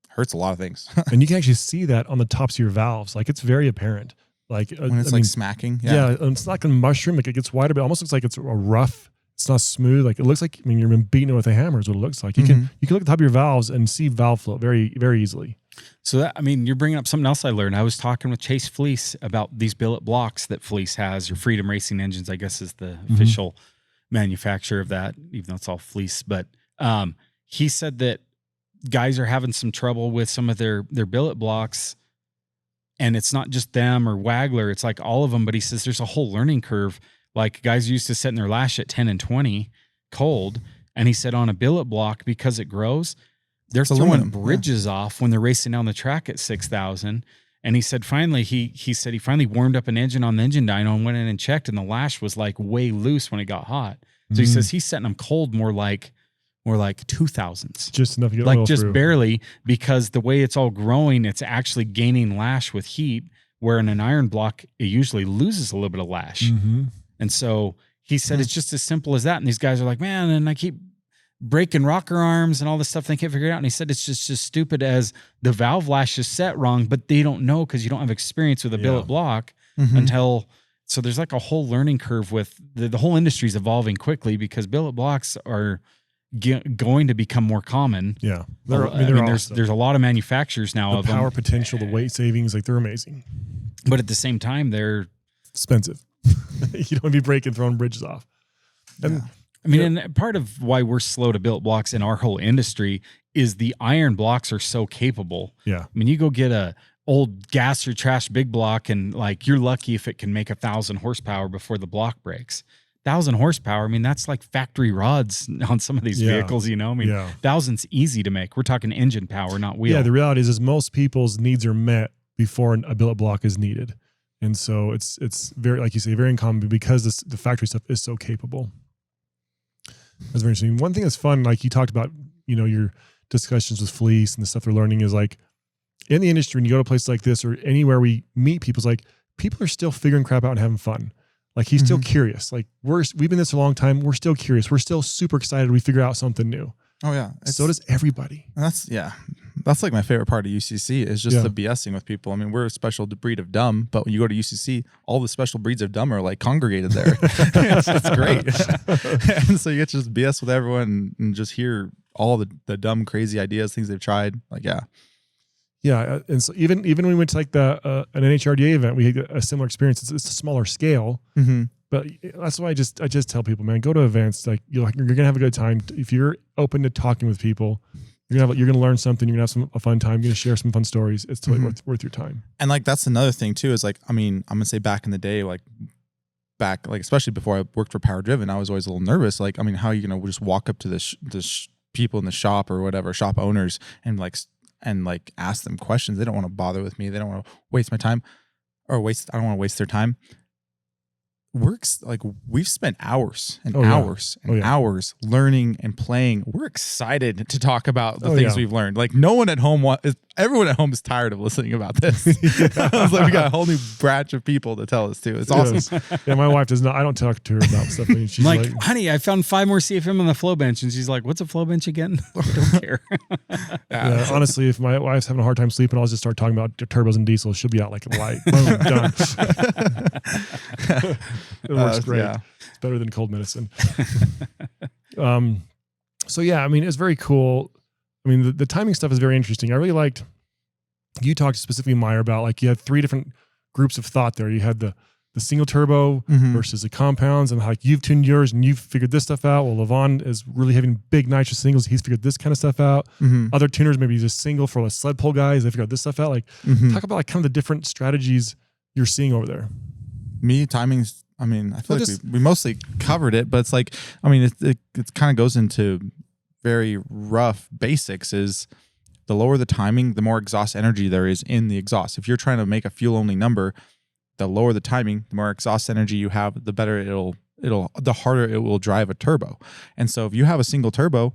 hurts a lot of things. And you can actually see that on the tops of your valves. Like it's very apparent. Like when it's smacking. Yeah. It's not like a mushroom. Like it gets wider, but it almost looks like it's a rough It's not smooth. Like it looks like, I mean, you've been beating it with a hammer is what it looks like. You can look at the top of your valves and see valve flow very, very easily. So that, I mean, you're bringing up something else I learned. I was talking with Chase Fleece about these billet blocks that Fleece has, or Freedom Racing Engines, I guess is the official manufacturer of that, even though it's all Fleece. But he said that guys are having some trouble with some of their billet blocks, and it's not just them or Wagler, it's like all of them. But he says there's a whole learning curve. Like guys used to setting their lash at 10 and 20 cold. And he said on a billet block, because it grows, they're throwing bridges off when they're racing down the track at 6,000. And he said finally, he said he finally warmed up an engine on the engine dyno and went in and checked, and the lash was like way loose when it got hot. So he says he's setting them cold more like 2,000s. Just enough to get like just through. Barely, because the way it's all growing, it's actually gaining lash with heat, where in an iron block, it usually loses a little bit of lash. And so he said it's just as simple as that. And these guys are like, man, and I keep breaking rocker arms and all this stuff. They can't figure it out. And he said it's just as stupid as the valve lash is set wrong, but they don't know because you don't have experience with a billet block until. So there's like a whole learning curve with the whole industry's evolving quickly, because billet blocks are going to become more common. Yeah. There's a lot of manufacturers now of the power them. Potential, the weight savings, like they're amazing. But at the same time, they're expensive. You don't want to be breaking, throwing bridges off. And I mean, and part of why we're slow to billet blocks in our whole industry is the iron blocks are so capable. Yeah. I mean, you go get a old gas or trash big block, and like you're lucky if it can make 1,000 horsepower before the block breaks. 1,000 horsepower. I mean, that's like factory rods on some of these vehicles, you know? I mean, 1,000's easy to make. We're talking engine power, not wheel. Yeah, the reality is most people's needs are met before a billet block is needed. And so it's very, like you say, very uncommon because the factory stuff is so capable. That's very interesting. One thing that's fun, like you talked about, you know, your discussions with Fleece and the stuff they're learning is like in the industry, when you go to places like this or anywhere we meet people, it's like people are still figuring crap out and having fun. Like he's still curious. Like we've been this a long time. We're still curious. We're still super excited. We figure out something new. Oh yeah. So does everybody. That's like my favorite part of UCC is just the BSing with people. I mean, we're a special breed of dumb, but when you go to UCC, all the special breeds of dumb are like congregated there. it's great. And so you get to just BS with everyone and just hear all the dumb, crazy ideas, things they've tried. Like, Yeah, and so even when we went to like an NHRDA event, we had a similar experience. It's a smaller scale, but that's why I just tell people, man, go to events. Like you're gonna have a good time if you're open to talking with people. You're gonna learn something. You're gonna have a fun time. You're gonna share some fun stories. It's totally worth your time. And like that's another thing too. Is like, I mean, I'm gonna say back in the day, like especially before I worked for Power Driven, I was always a little nervous. Like, I mean, how are you gonna just walk up to this people in the shop or whatever, shop owners, and ask them questions? They don't want to bother with me. They don't want to waste my time I don't want to waste their time. We've spent hours and hours learning and playing. We're excited to talk about the things we've learned. Like everyone at home is tired of listening about this. It's like we got a whole new batch of people to tell us to. It's awesome. Yeah, my wife does not. I don't talk to her about stuff. I mean, she's like, honey, I found 5 more CFM on the flow bench, and she's like, "What's a flow bench again?" I don't care. Honestly, if my wife's having a hard time sleeping, I'll just start talking about turbos and diesels. She'll be out like a light. Boom, done. It works great. Yeah. It's better than cold medicine. So yeah, I mean, it's very cool. I mean, the timing stuff is very interesting. I really liked, you talked specifically, Meyer, about like you had 3 different groups of thought there. You had the single turbo versus the compounds, and like you've tuned yours and you've figured this stuff out. Well, Levon is really having big nitrous singles. He's figured this kind of stuff out. Other tuners, maybe just single for the sled pull guys. They figured out this stuff out. Like talk about like kind of the different strategies you're seeing over there. Timing's, I mean, I feel like we mostly covered it, but it's like, I mean, it kind of goes into very rough basics. Is the lower the timing, the more exhaust energy there is in the exhaust. If you're trying to make a fuel only number, the lower the timing, the more exhaust energy you have, the better the harder it will drive a turbo. And so if you have a single turbo,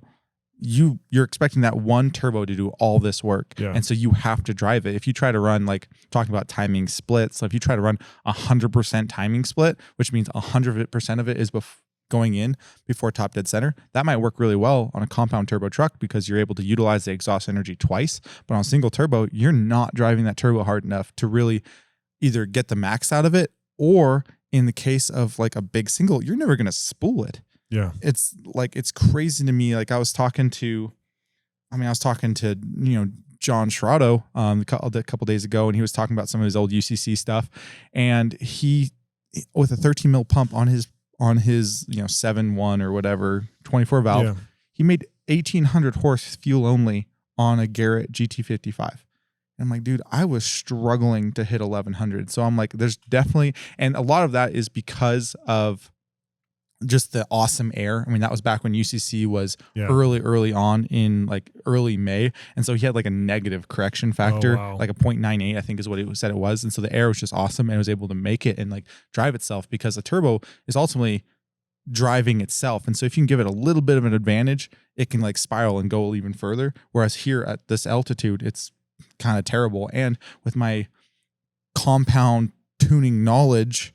you're expecting that one turbo to do all this work. Yeah. And so you have to drive it. If you try to run, like talking about timing splits, so if you try to run 100% timing split, which means 100% of it is going in before top dead center, that might work really well on a compound turbo truck because you're able to utilize the exhaust energy twice. But on a single turbo, you're not driving that turbo hard enough to really either get the max out of it, or in the case of like a big single, you're never going to spool it. Yeah. It's crazy to me. Like I was talking to John Sherrado a couple days ago, and he was talking about some of his old UCC stuff, and he, with a 13 mil pump on his 7.1 or whatever 24 valve, he made 1,800 horse fuel only on a Garrett GT55. And I'm like, dude, I was struggling to hit 1,100. So I'm like, there's definitely, and a lot of that is because of just the awesome air. I mean, that was back when UCC was early on in like early May. And so he had like a negative correction factor, like a 0.98, I think is what it said it was. And so the air was just awesome, and it was able to make it and like drive itself, because the turbo is ultimately driving itself. And so if you can give it a little bit of an advantage, it can like spiral and go even further. Whereas here at this altitude, it's kind of terrible. And with my compound tuning knowledge,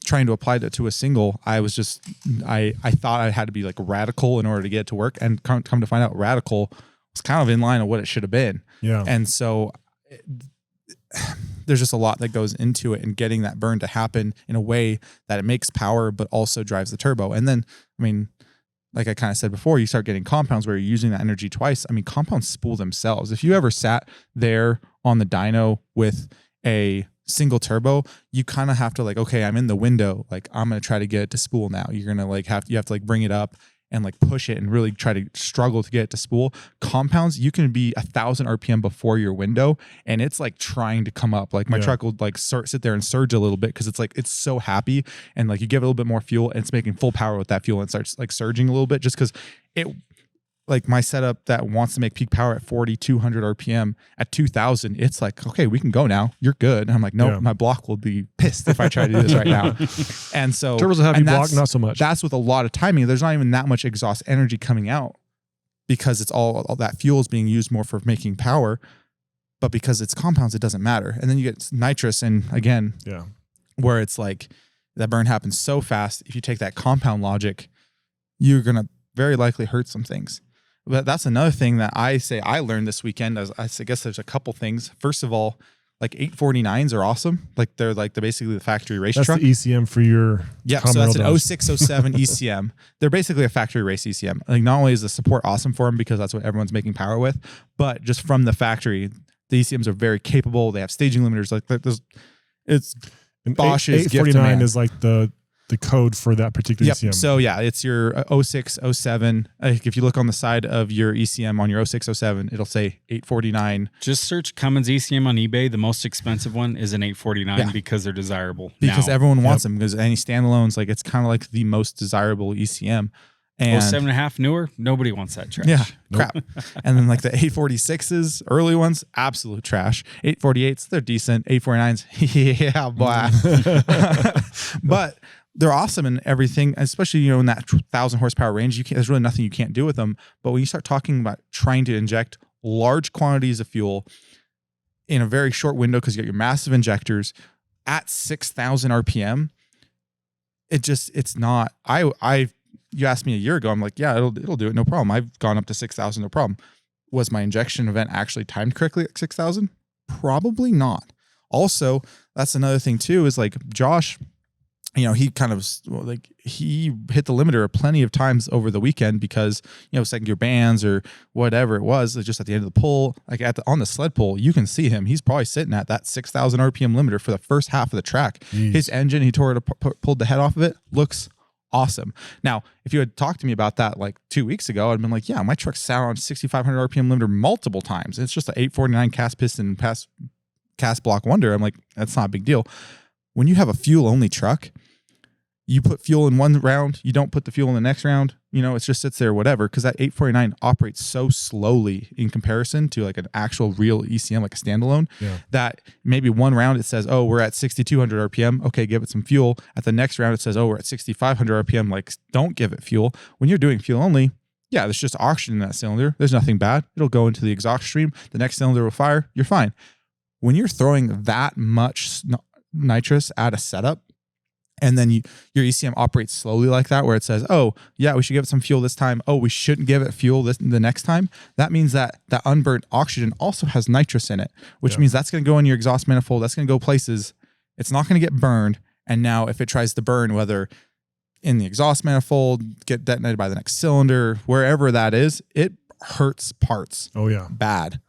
trying to apply that to a single, I was just, I thought I had to be like radical in order to get it to work, and come to find out radical was kind of in line of what it should have been. Yeah. And so there's just a lot that goes into it, and getting that burn to happen in a way that it makes power, but also drives the turbo. And then, I mean, like I kind of said before, you start getting compounds where you're using that energy twice. I mean, compounds spool themselves. If you ever sat there on the dyno with a single turbo, you kind of have to like, okay, I'm in the window, like I'm going to try to get it to spool now. You're going to like you have to like bring it up and like push it and really try to struggle to get it to spool. Compounds, you can be 1,000 RPM before your window, and it's like trying to come up. Like my truck will like sit there and surge a little bit, because it's like, it's so happy, and like you give it a little bit more fuel and it's making full power with that fuel, and it starts like surging a little bit, just because it, like my setup that wants to make peak power at 4,200 RPM at 2,000, it's like, okay, we can go now. You're good. And I'm like, no, my block will be pissed if I try to do this right now. And so turbos will have you block, not so much. That's with a lot of timing. There's not even that much exhaust energy coming out, because it's all that fuel is being used more for making power. But because it's compounds, it doesn't matter. And then you get nitrous, and again, where it's like that burn happens so fast. If you take that compound logic, you're gonna very likely hurt some things. But that's another thing that I learned this weekend. I guess there's a couple things. First of all, like 849s are awesome. Like they're like basically the factory race truck. That's the ECM for your so that's an 0607 ECM. They're basically a factory race ECM. Like not only is the support awesome for them, because that's what everyone's making power with, but just from the factory, the ECMs are very capable. They have staging limiters. Like it's Bosch's 849 is like the code for that particular ECM. So yeah, it's your 0607. If you look on the side of your ECM on your 0607, it'll say 849. Just search Cummins ECM on eBay. The most expensive one is an 849 because they're desirable. Because everyone wants them, because any standalones, like it's kind of like the most desirable ECM. And 7.5 newer, nobody wants that trash. Yeah, crap. And then like the 846s, early ones, absolute trash. 848s, they're decent. 849s, yeah, boy. But they're awesome in everything, especially, in that 1,000 horsepower range. There's really nothing you can't do with them. But when you start talking about trying to inject large quantities of fuel in a very short window, because you got your massive injectors at 6,000 RPM, it's not. You asked me a year ago, I'm like, yeah, it'll do it, no problem. I've gone up to 6,000, no problem. Was my injection event actually timed correctly at 6,000? Probably not. Also, that's another thing too, is like Josh, he kind of he hit the limiter plenty of times over the weekend, because second gear bands or whatever it was, just at the end of the pull, like on the sled pull, you can see him. He's probably sitting at that 6,000 RPM limiter for the first half of the track. Jeez. His engine, he pulled the head off of it, looks awesome. Now, if you had talked to me about that like 2 weeks ago, I'd been like, yeah, my truck sat on 6,500 RPM limiter multiple times. It's just an 849 cast piston cast block wonder. I'm like, that's not a big deal. When you have a fuel only truck, you put fuel in one round, you don't put the fuel in the next round, it just sits there, whatever, because that 849 operates so slowly in comparison to like an actual real ECM, like a standalone, that maybe one round it says, oh, we're at 6,200 RPM. Okay, give it some fuel. At the next round, it says, oh, we're at 6,500 RPM. Like, don't give it fuel. When you're doing fuel only, yeah, there's just oxygen in that cylinder. There's nothing bad. It'll go into the exhaust stream. The next cylinder will fire. You're fine. When you're throwing that much nitrous at a setup, and then your ECM operates slowly like that, where it says, oh, yeah, we should give it some fuel this time. Oh, we shouldn't give it fuel the next time. That means that unburnt oxygen also has nitrous in it, which means that's going to go in your exhaust manifold. That's going to go places. It's not going to get burned. And now if it tries to burn, whether in the exhaust manifold, get detonated by the next cylinder, wherever that is, it hurts parts. Oh yeah. Bad.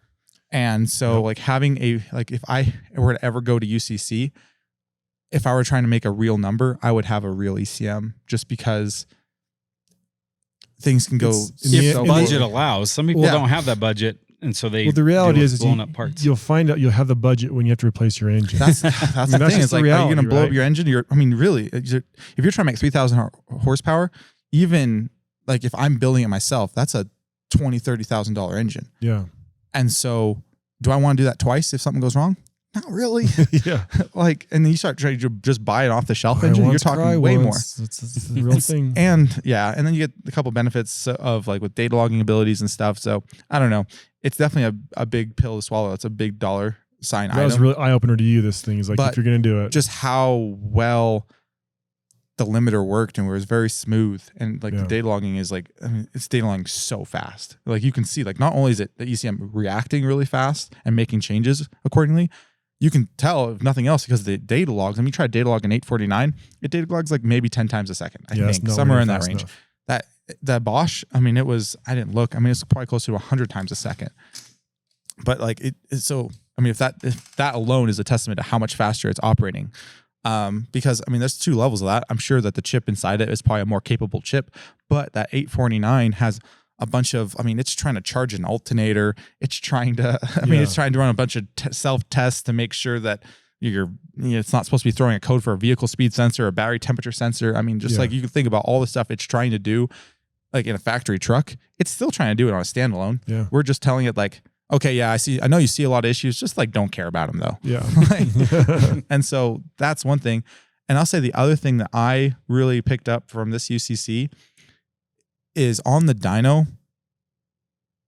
And so like having if I were to ever go to UCC, if I were trying to make a real number, I would have a real ECM just because things can go. If the budget allows. Some people don't have that budget. And so the reality is blowing up parts. You'll find out you'll have the budget when you have to replace your engine. That's the thing. It's like, reality, are you going to blow up your engine? Really, if you're trying to make 3,000 horsepower, even like if I'm building it myself, that's a $20,000, $30,000 engine. Yeah. And so do I want to do that twice if something goes wrong? Not really. Yeah. And then you start trying to just buy it off the shelf engine. You're talking way more. It's the real thing. And then you get a couple benefits of like with data logging abilities and stuff. So I don't know. It's definitely a big pill to swallow. It's a big dollar sign item. That was a really eye opener to you. This thing is like, if you're going to do it, just how well the limiter worked and it was very smooth. And like the data logging is like, it's data logging so fast. Like you can see, like not only is it the ECM reacting really fast and making changes accordingly, you can tell if nothing else because the data logs. I mean, you try data log in 849, it data logs like maybe 10 times a second. I think somewhere in that range. Enough. That Bosch, I mean, I didn't look. I mean, it's probably close to 100 times a second. But like so, I mean, if that alone is a testament to how much faster it's operating. Because I mean, there's two levels of that. I'm sure that the chip inside it is probably a more capable chip, but that 849 has a bunch of, I mean, it's trying to charge an alternator. It's trying to, it's trying to run a bunch of self-tests to make sure that it's not supposed to be throwing a code for a vehicle speed sensor, a battery temperature sensor. I mean, just like you can think about all the stuff it's trying to do, like in a factory truck, it's still trying to do it on a standalone. Yeah. We're just telling it like, okay, I know you see a lot of issues, just like, don't care about them though. Yeah. And so that's one thing. And I'll say the other thing that I really picked up from this UCC is on the dyno,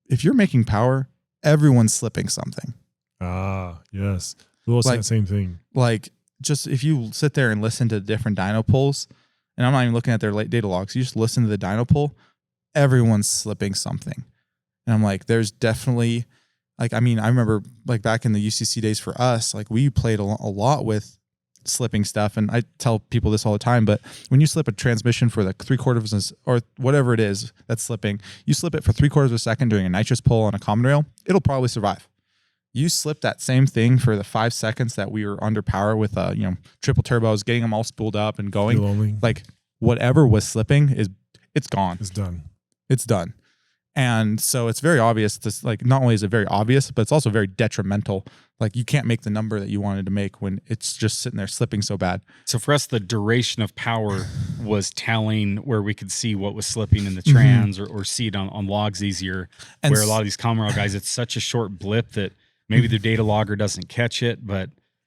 if you're making power, everyone's slipping something. Yes. We'll say the same thing. Like just if you sit there and listen to different dyno pulls, and I'm not even looking at their late data logs, you just listen to the dyno pull, everyone's slipping something. And I'm like, there's definitely like, I mean, I remember like back in the UCC days for us, like we played a lot with slipping stuff. And I tell people this all the time, but when you slip a transmission for the 3/4 or whatever it is that's slipping, you slip it for 3/4 of a second doing a nitrous pull on a common rail, it'll probably survive. You slip that same thing for the 5 seconds that we were under power with, triple turbos, getting them all spooled up and going. Like whatever was slipping it's gone. It's done. And so it's very obvious. This like not only is it very obvious, but it's also very detrimental. Like you can't make the number that you wanted to make when it's just sitting there slipping so bad. So for us, the duration of power was telling where we could see what was slipping in the trans or see it on logs easier. And where a lot of these common rail guys, it's such a short blip that maybe the data logger doesn't catch it.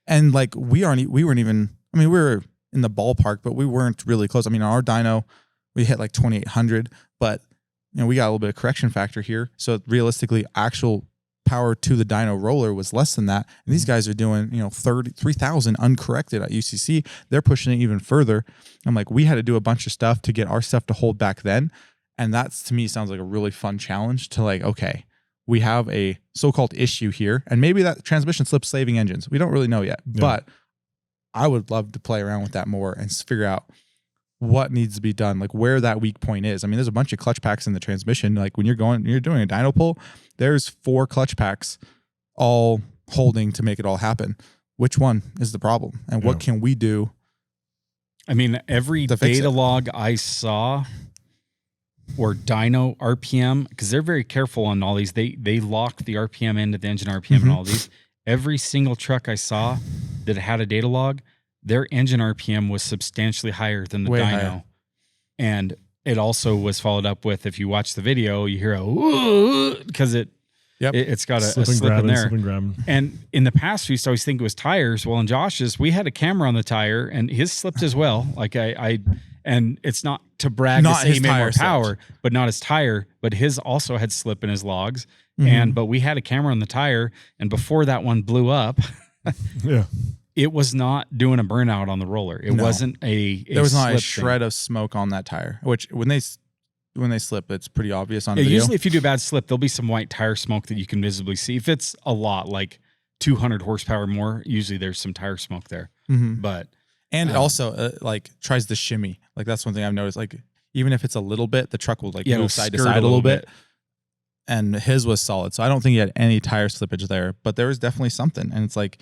And like we were in the ballpark, but we weren't really close. I mean, on our dyno, we hit like 2,800, but we got a little bit of correction factor here. So realistically, actual power to the dyno roller was less than that. And these guys are doing, 3,000 uncorrected at UCC. They're pushing it even further. I'm like, we had to do a bunch of stuff to get our stuff to hold back then. And that's, to me, sounds like a really fun challenge to like, okay, we have a so-called issue here. And maybe that transmission slips saving engines. We don't really know yet. Yeah. But I would love to play around with that more and figure out what needs to be done, like where that weak point is. I mean, there's a bunch of clutch packs in the transmission. Like when you're doing a dyno pull, there's 4 clutch packs all holding to make it all happen. Which one is the problem? And what can we do? I mean, every data log I saw or dyno RPM, because they're very careful on all these. They lock the RPM into the engine RPM and all these. Every single truck I saw that had a data log, their engine RPM was substantially higher than the dyno. Higher. And it also was followed up with, if you watch the video, you hear because it's got a slip in there. And in the past, we used to always think it was tires. Well, in Josh's, we had a camera on the tire and his slipped as well. Like and it's not to brag to say he made more power, but not his tire, but his also had slip in his logs. But we had a camera on the tire, and before that one blew up, it was not doing a burnout on the roller. It wasn't there was not a shred of smoke on that tire, which when they slip, it's pretty obvious on the video. Usually if you do a bad slip, there'll be some white tire smoke that you can visibly see. If it's a lot, like 200 horsepower more, usually there's some tire smoke there. But And it also like tries to shimmy. Like that's one thing I've noticed. Like even if it's a little bit, the truck will like move side to side a little bit. And his was solid. So I don't think he had any tire slippage there, but there was definitely something. And it's like,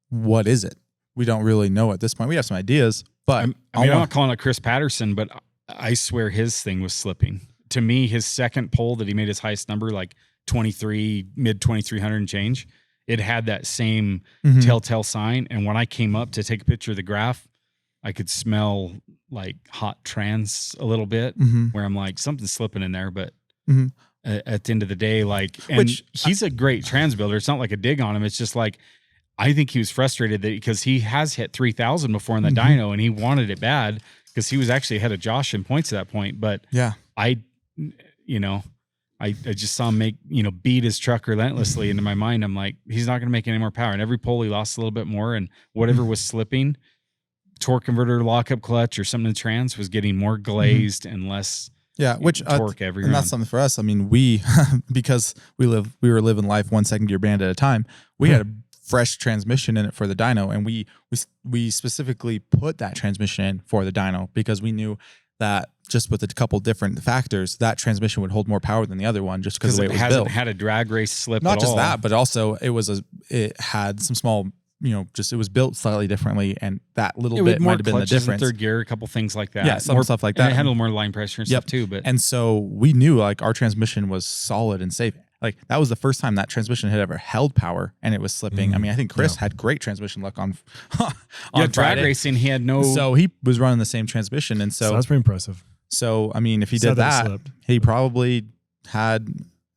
what is it? We don't really know at this point. We have some ideas, but I'm not calling it Chris Patterson, but I swear his thing was slipping. To me, his second pull that he made his highest number, like 23, mid 2300 and change, it had that same telltale sign. And when I came up to take a picture of the graph, I could smell like hot trans a little bit, where I'm like, something's slipping in there. But at the end of the day, like, and he's a great trans builder. It's not like a dig on him. It's just like, I think he was frustrated that because he has hit 3,000 before in the dyno and he wanted it bad because he was actually ahead of Josh in points at that point. But yeah, I just saw him make, beat his truck relentlessly. Into my mind, I'm like, he's not going to make any more power. And every pole he lost a little bit more, and whatever was slipping, torque converter, lockup clutch, or something in the trans was getting more glazed and less. Yeah, which torque every and round. That's something for us. I mean, we because we were living life 1 second gear band at a time. We had a fresh transmission in it for the dyno, and we specifically put that transmission in for the dyno because we knew that just with a couple different factors, that transmission would hold more power than the other one just because the way it was built. It hasn't had a drag race slip. Not at just all. that, but also it had some small. It was built slightly differently, and that little bit might have been the difference. Third gear, a couple things like that. Yeah, some stuff like that. And it had a little more line pressure and stuff too. And so we knew like our transmission was solid and safe. Like that was the first time that transmission had ever held power and it was slipping. I mean, I think Chris had great transmission luck on drag racing. He had no. So he was running the same transmission, and so that's pretty impressive. So I mean, if he did that, he probably had.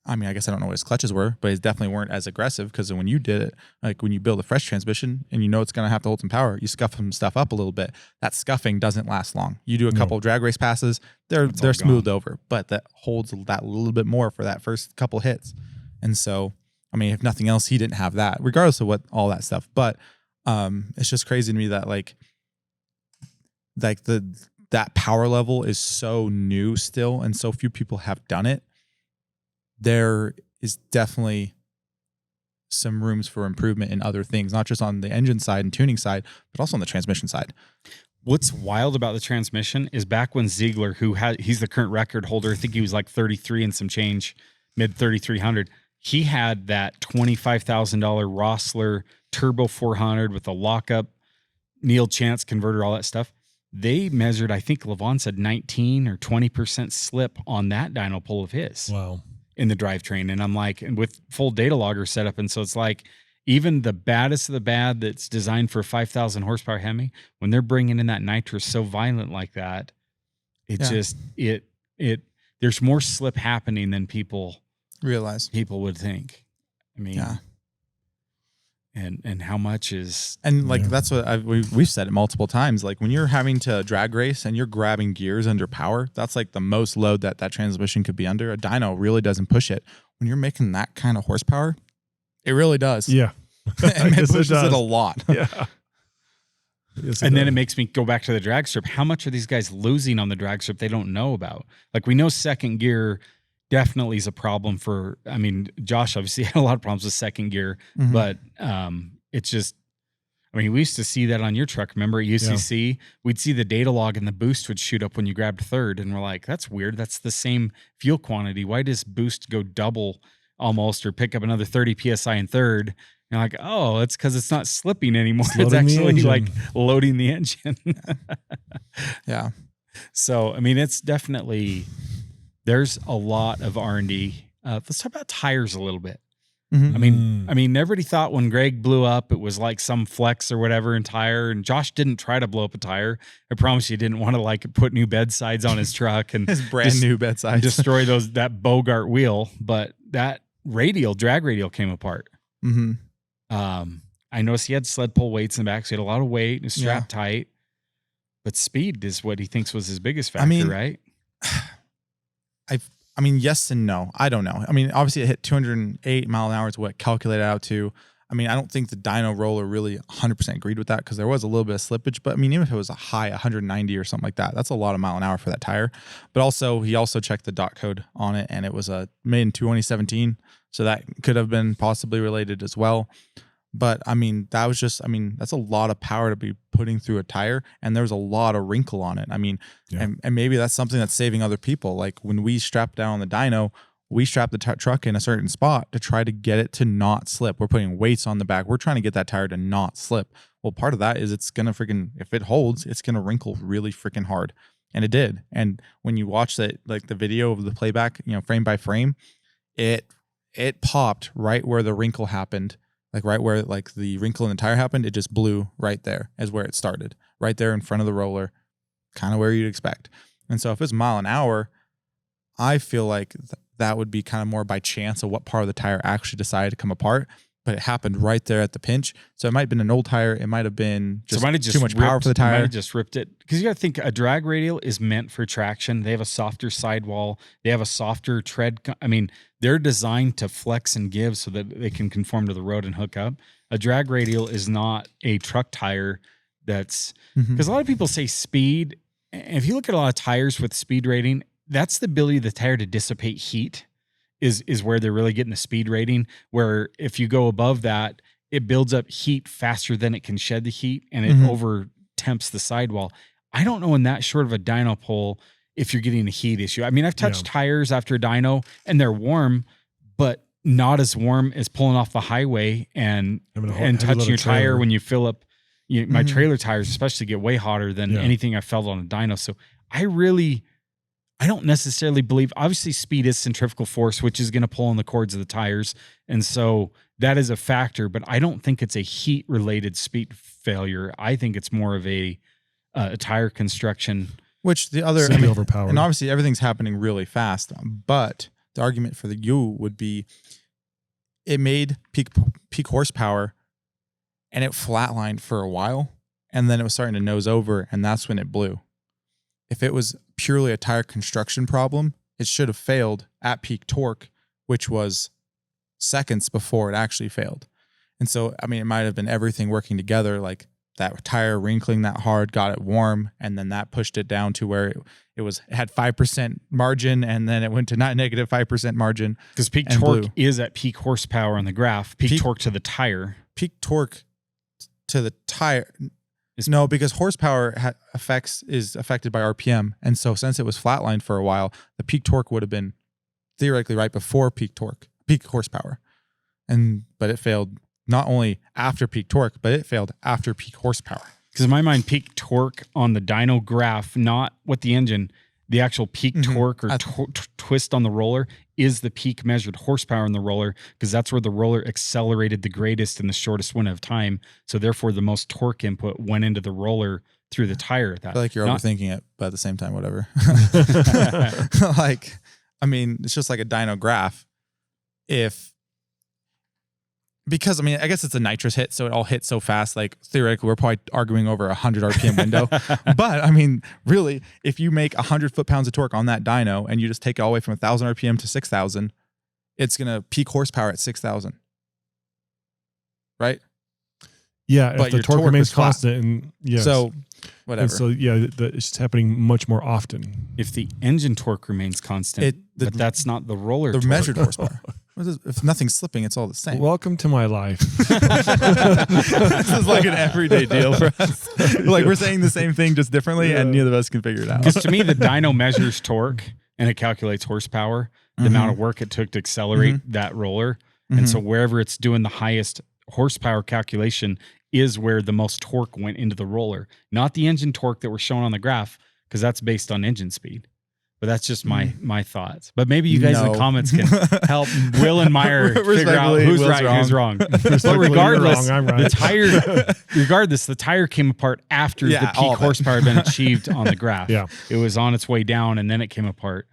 I mean, I guess I don't know what his clutches were, but his definitely weren't as aggressive because when you did it, like when you build a fresh transmission and it's going to have to hold some power, you scuff some stuff up a little bit. That scuffing doesn't last long. You do a couple of drag race passes, they're smoothed over, but that holds that little bit more for that first couple hits. And so, I mean, if nothing else, he didn't have that, regardless of what all that stuff. But it's just crazy to me that that power level is so new still, and so few people have done it. There is definitely some rooms for improvement in other things, not just on the engine side and tuning side, but also on the transmission side. What's wild about the transmission is back when Ziegler, he's the current record holder, I think he was like 33 and some change, mid 3,300. He had that $25,000 Rossler Turbo 400 with a lockup, Neil Chance converter, all that stuff. They measured, I think Levon said 19 or 20% slip on that dyno pole of his. Wow. In the drivetrain. And I'm like, and with full data logger setup. And so it's like, even the baddest of the bad that's designed for 5,000 horsepower Hemi, when they're bringing in that nitrous so violent like that, there's more slip happening than people would think. I mean, and how much is, and like, that's what we've said it multiple times. Like when you're having to drag race and you're grabbing gears under power, that's like the most load that transmission could be under. A dyno really doesn't push it. When you're making that kind of horsepower, it really does. Yeah. And it pushes it a lot. Yeah. Yes, and then it makes me go back to the drag strip. How much are these guys losing on the drag strip they don't know about? Like we know second gear definitely is a problem for, I mean, Josh obviously had a lot of problems with second gear, but it's just, I mean, we used to see that on your truck. Remember at UCC, we'd see the data log and the boost would shoot up when you grabbed third. And we're like, that's weird. That's the same fuel quantity. Why does boost go double almost or pick up another 30 PSI in third? And you're like, oh, it's because it's not slipping anymore. It's actually like loading the engine. Yeah. So, I mean, it's definitely... There's a lot of R&D. Let's talk about tires a little bit. I mean, everybody thought when Greg blew up, it was like some flex or whatever in tire. And Josh didn't try to blow up a tire. I promise you, didn't want to like put new bed sides on his truck and his brand new bed sides, destroy that Bogart wheel. But that drag radial came apart. I noticed he had sled pull weights in the back, so he had a lot of weight and strapped tight. But speed is what he thinks was his biggest factor, right? I mean, yes and no. I don't know. I mean, obviously it hit 208 mile an hour is what it calculated out to. I mean, I don't think the dyno roller really 100% agreed with that because there was a little bit of slippage. But I mean, even if it was a high 190 or something like that, that's a lot of mile an hour for that tire. But also, he also checked the dot code on it, and it was made in 2017. So that could have been possibly related as well. But I mean, that's a lot of power to be putting through a tire, and there's a lot of wrinkle on it. I mean, and maybe that's something that's saving other people. Like when we strap down the dyno, we strap the truck in a certain spot to try to get it to not slip. We're putting weights on the back. We're trying to get that tire to not slip. Well, part of that is it's going to if it holds, it's going to wrinkle really freaking hard. And it did. And when you watch that, like the video of the playback, frame by frame, it popped right where the wrinkle happened. Like right where like the wrinkle in the tire happened, it just blew right there as where it started. Right there in front of the roller, kind of where you'd expect. And so if it's a mile an hour, I feel like that would be kind of more by chance of what part of the tire actually decided to come apart. But it happened right there at the pinch. So it might have been an old tire. It might have been just too much power for the tire. It might have just ripped it. Because you got to think a drag radial is meant for traction. They have a softer sidewall. They have a softer tread. I mean, they're designed to flex and give so that they can conform to the road and hook up. A drag radial is not a truck tire that's... Because a lot of people say speed. And if you look at a lot of tires with speed rating, that's the ability of the tire to dissipate heat. Is where they're really getting the speed rating, where if you go above that, it builds up heat faster than it can shed the heat, and it over temps the sidewall. I don't know in that short of a dyno pole if you're getting a heat issue. I mean, I've touched tires after a dyno, and they're warm, but not as warm as pulling off the highway and touching your tire when you fill up. My trailer tires especially get way hotter than anything I felt on a dyno. So I don't necessarily believe, obviously speed is centrifugal force, which is going to pull on the cords of the tires. And so that is a factor, but I don't think it's a heat related speed failure. I think it's more of a tire construction. Which the other, overpowered. And obviously everything's happening really fast, but the argument for the U would be it made peak horsepower and it flatlined for a while, and then it was starting to nose over, and that's when it blew. If it was purely a tire construction problem, it should have failed at peak torque, which was seconds before it actually failed. And so, I mean, it might have been everything working together, like that tire wrinkling that hard got it warm, and then that pushed it down to where it had 5% margin, and then it went to not negative 5% margin. Because peak torque is at peak horsepower on the graph. Peak torque to the tire. Peak torque to the tire. No, because horsepower is affected by RPM. And so since it was flatlined for a while, the peak torque would have been theoretically right before peak horsepower. But it failed not only after peak torque, but it failed after peak horsepower. Because in my mind, peak torque on the dyno graph, not what the engine, the actual peak torque or twist on the roller is the peak measured horsepower in the roller, because that's where the roller accelerated the greatest in the shortest window of time. So therefore, the most torque input went into the roller through the tire. I feel like you're overthinking it, but at the same time, whatever. I mean, it's just like a dyno graph. Because, I mean, I guess it's a nitrous hit, so it all hits so fast. Like, theoretically, we're probably arguing over 100 RPM window. But, I mean, really, if you make 100 foot-pounds of torque on that dyno and you just take it all the way from 1,000 RPM to 6,000, it's going to peak horsepower at 6,000. Right? Yeah, but if the torque remains constant. And yes. So, whatever. And so, it's just happening much more often. If the engine torque remains constant, but that's not the roller torque. Measured horsepower. If nothing's slipping, it's all the same. Welcome to my life. This is like an everyday deal for us. Like we're saying the same thing just differently, and neither of us can figure it out. Because to me, the dyno measures torque and it calculates horsepower, the amount of work it took to accelerate that roller. And so wherever it's doing the highest horsepower calculation is where the most torque went into the roller, not the engine torque that we're showing on the graph, because that's based on engine speed. But that's just my thoughts. But maybe you guys in the comments can help Will and Meyer figure out who's right and who's wrong. But regardless, I'm right. the tire came apart after the peak horsepower had been achieved on the graph. Yeah. It was on its way down and then it came apart,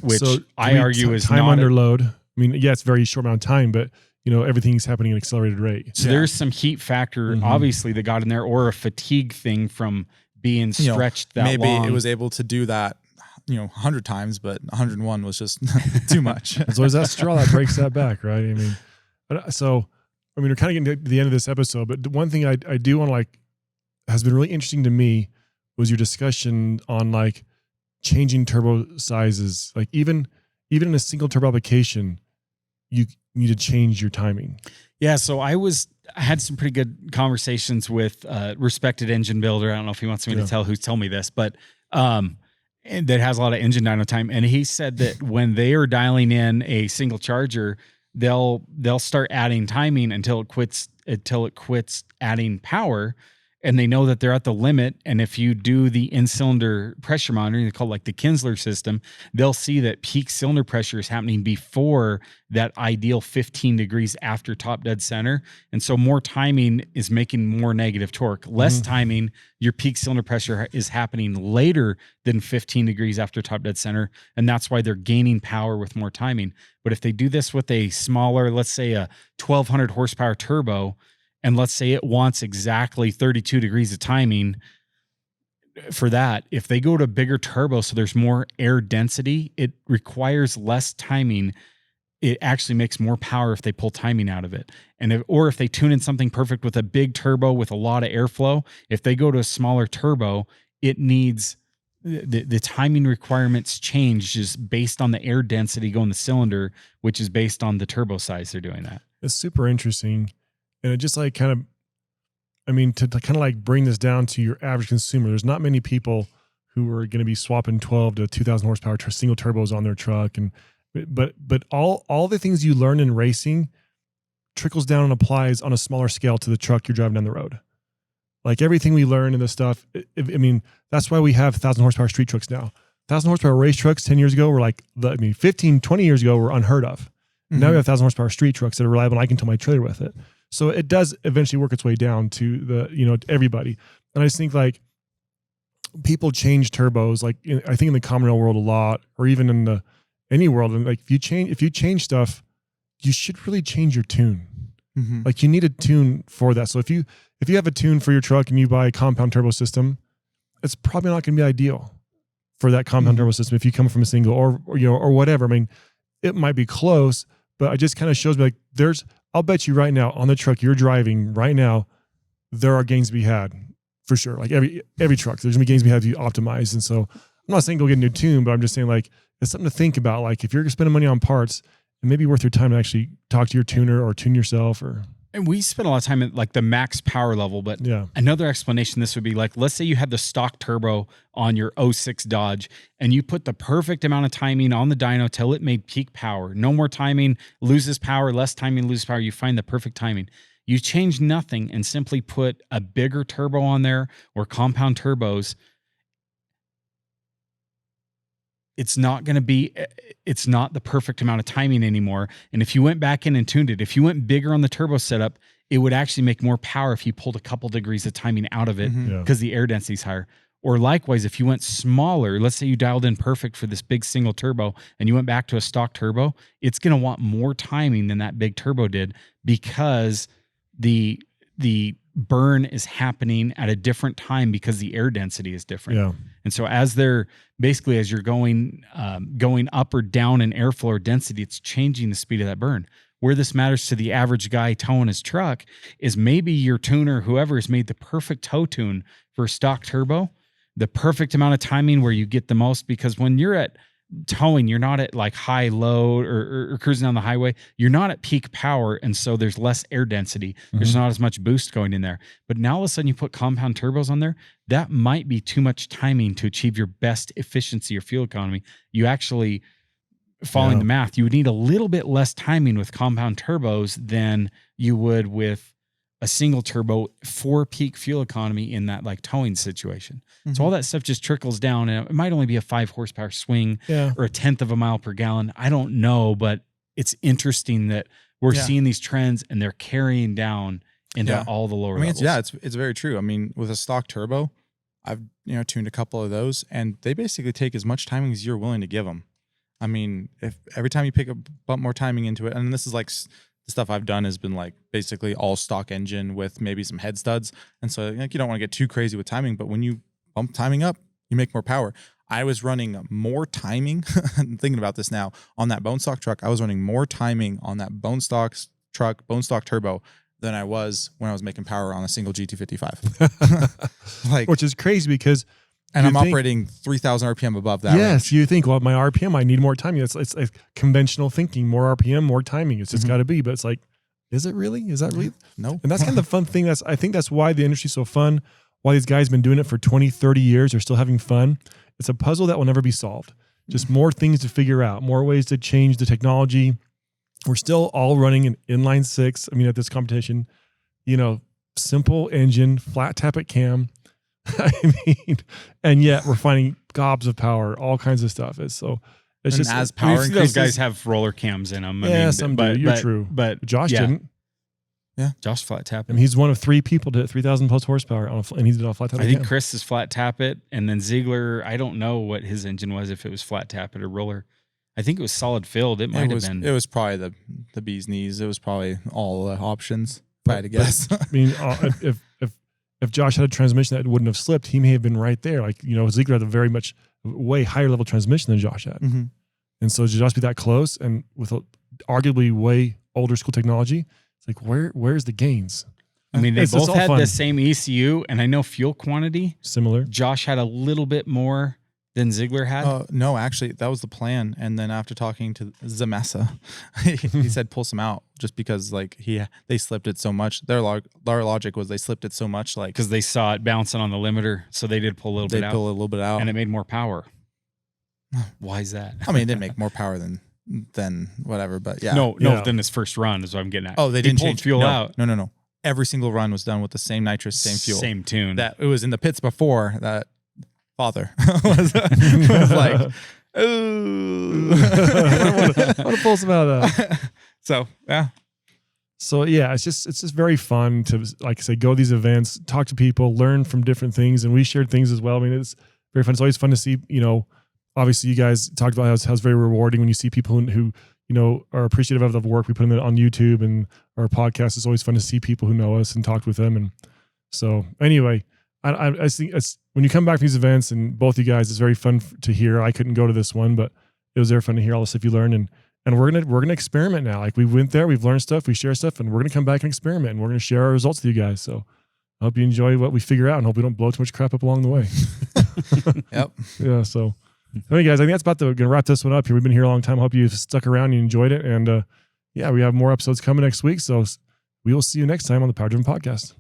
which I argue is time not under load. I mean, it's very short amount of time, but everything's happening at an accelerated rate. So there's some heat factor, obviously, that got in there, or a fatigue thing from being stretched that long. Maybe it was able to do that 100 times, but 101 was just too much. There's always that straw that breaks that back, right? I mean, we're kind of getting to the end of this episode, but one thing I do want to has been really interesting to me was your discussion on changing turbo sizes. Like even in a single turbo application, you need to change your timing. Yeah. So I was I had some pretty good conversations with respected engine builder. I don't know if he wants me to tell who's told me this, but and that has a lot of engine dyno time. And he said that when they are dialing in a single charger, they'll start adding timing until it quits adding power. And they know that they're at the limit. And if you do the in-cylinder pressure monitoring, they call it like the Kinsler system, they'll see that peak cylinder pressure is happening before that ideal 15 degrees after top dead center. And so more timing is making more negative torque. Less timing, your peak cylinder pressure is happening later than 15 degrees after top dead center. And that's why they're gaining power with more timing. But if they do this with a smaller, let's say a 1200 horsepower turbo, and let's say it wants exactly 32 degrees of timing for that, if they go to bigger turbo, so there's more air density, it requires less timing. It actually makes more power if they pull timing out of it. And if they tune in something perfect with a big turbo with a lot of airflow, if they go to a smaller turbo, it needs the timing requirements change just based on the air density going the cylinder, which is based on the turbo size. They're doing that. It's super interesting. And it just like kind of, I mean, to kind of like bring this down to your average consumer, there's not many people who are going to be swapping 12 to 2000 horsepower single turbos on their truck. But all the things you learn in racing trickles down and applies on a smaller scale to the truck you're driving down the road. Like everything we learn in this stuff, I mean, that's why we have 1000 horsepower street trucks now. 1000 horsepower race trucks 10 years ago were like, 15, 20 years ago were unheard of. Now we have 1000 horsepower street trucks that are reliable and I can tow my trailer with it. So it does eventually work its way down to everybody. And I just think like people change turbos, like I think in the common rail world a lot, or even in any world. And like if you change stuff, you should really change your tune. Like you need a tune for that. So if you have a tune for your truck and you buy a compound turbo system, it's probably not going to be ideal for that compound turbo system. If you come from a single or whatever, I mean, it might be close, but it just kind of shows me like I'll bet you right now on the truck you're driving right now, there are gains to be had for sure. Like every truck, there's gonna be gains to be had to be optimized. And so I'm not saying go get a new tune, but I'm just saying like, it's something to think about. Like if you're spending money on parts, it may be worth your time to actually talk to your tuner or tune yourself And we spend a lot of time at like the max power level, but another explanation, this would be like, let's say you had the stock turbo on your 06 Dodge and you put the perfect amount of timing on the dyno till it made peak power. No more timing, loses power, less timing, loses power. You find the perfect timing. You change nothing and simply put a bigger turbo on there or compound turbos. It's not the perfect amount of timing anymore. And if you went back in and tuned it, if you went bigger on the turbo setup, it would actually make more power if you pulled a couple degrees of timing out of it because the air density is higher. Or likewise, if you went smaller, let's say you dialed in perfect for this big single turbo and you went back to a stock turbo, it's going to want more timing than that big turbo did because the burn is happening at a different time because the air density is different. Yeah. And so as you're going up or down in airflow or density, it's changing the speed of that burn. Where this matters to the average guy towing his truck is maybe your tuner, whoever has made the perfect tow tune for stock turbo, the perfect amount of timing where you get the most, because when you're at towing, you're not at like high load or cruising down the highway. You're not at peak power. And so there's less air density. There's not as much boost going in there. But now all of a sudden you put compound turbos on there, that might be too much timing to achieve your best efficiency or fuel economy. You actually, following the math, you would need a little bit less timing with compound turbos than you would with a single turbo for peak fuel economy in that like towing situation. So all that stuff just trickles down, and it might only be a 5 horsepower swing or a 1/10 of a mile per gallon. I don't know, but it's interesting that we're seeing these trends and they're carrying down into all the lower levels. It's very true. I mean, with a stock turbo, I've tuned a couple of those, and they basically take as much timing as you're willing to give them. I mean, if every time you pick a bump more timing into it, and this is like the stuff I've done has been like basically all stock engine with maybe some head studs. And so like you don't want to get too crazy with timing, but when you bump timing up, you make more power. I was running more timing, I'm thinking about this now, on that bone stock truck. I was running more timing on that bone stock truck, bone stock turbo, than I was when I was making power on a single GT55. Like, which is crazy because and I'm operating 3,000 RPM above that. Yes, you think, well, my RPM, I need more timing. It's conventional thinking, more RPM, more timing. It's just got to be. But it's like, Is it really? Is that really? No. And that's kind of the fun thing. I think that's why the industry's so fun. Why these guys have been doing it for 20, 30 years. They're still having fun. It's a puzzle that will never be solved. Just more things to figure out, more ways to change the technology. We're still all running an inline 6. I mean, at this competition, simple engine, flat tappet cam. I mean, and yet we're finding gobs of power, all kinds of stuff. It's just as power increases, those guys have roller cams in them. Some do. You're true. But Josh didn't. Yeah, Josh flat tap it. I mean, he's one of 3 people to hit 3,000 plus horsepower and he did it on flat tappet. I think Chris is flat tap it, and then Ziegler. I don't know what his engine was, if it was flat tap it or roller. I think it was solid filled. It might have been. It was probably the bee's knees. It was probably all the options. If I had to guess. I mean, if Josh had a transmission that wouldn't have slipped, he may have been right there. Like, Ziegler had a very much way higher level transmission than Josh had. Mm-hmm. And so to just be that close and with arguably way older school technology, it's like, where's the gains? I mean, they both had the same ECU, and I know fuel quantity. Similar. Josh had a little bit more than Ziegler had. No, actually, that was the plan. And then after talking to Zamessa, he said pull some out just because they slipped it so much. Their logic was they slipped it so much because they saw it bouncing on the limiter, so they did pull a little bit out. They pull a little bit out, and it made more power. Why is that? I mean, it didn't make more power than whatever, but yeah. No, than this first run is what I'm getting at. Oh, they didn't pulled change fuel out. No. Every single run was done with the same nitrous, same fuel, same tune. That it was in the pits before that. Father was like, ooh, I want to pull some out of that. So yeah. So yeah, it's just very fun to, like I say, go to these events, talk to people, learn from different things, and we shared things as well. I mean, it's very fun. It's always fun to see, obviously you guys talked about how it's very rewarding when you see people who are appreciative of the work we put in on YouTube and our podcast. It's always fun to see people who know us and talk with them. And so anyway, I think it's when you come back to these events and both you guys, it's very fun to hear. I couldn't go to this one, but it was very fun to hear all the stuff you learned. And we're gonna experiment now. Like we went there, we've learned stuff, we share stuff, and we're gonna come back and experiment, and we're gonna share our results with you guys. So I hope you enjoy what we figure out, and hope we don't blow too much crap up along the way. Yep. Yeah. So anyway, guys, I think that's gonna wrap this one up here. We've been here a long time. I hope you stuck around, you enjoyed it, and we have more episodes coming next week. So we will see you next time on the Power Driven Podcast.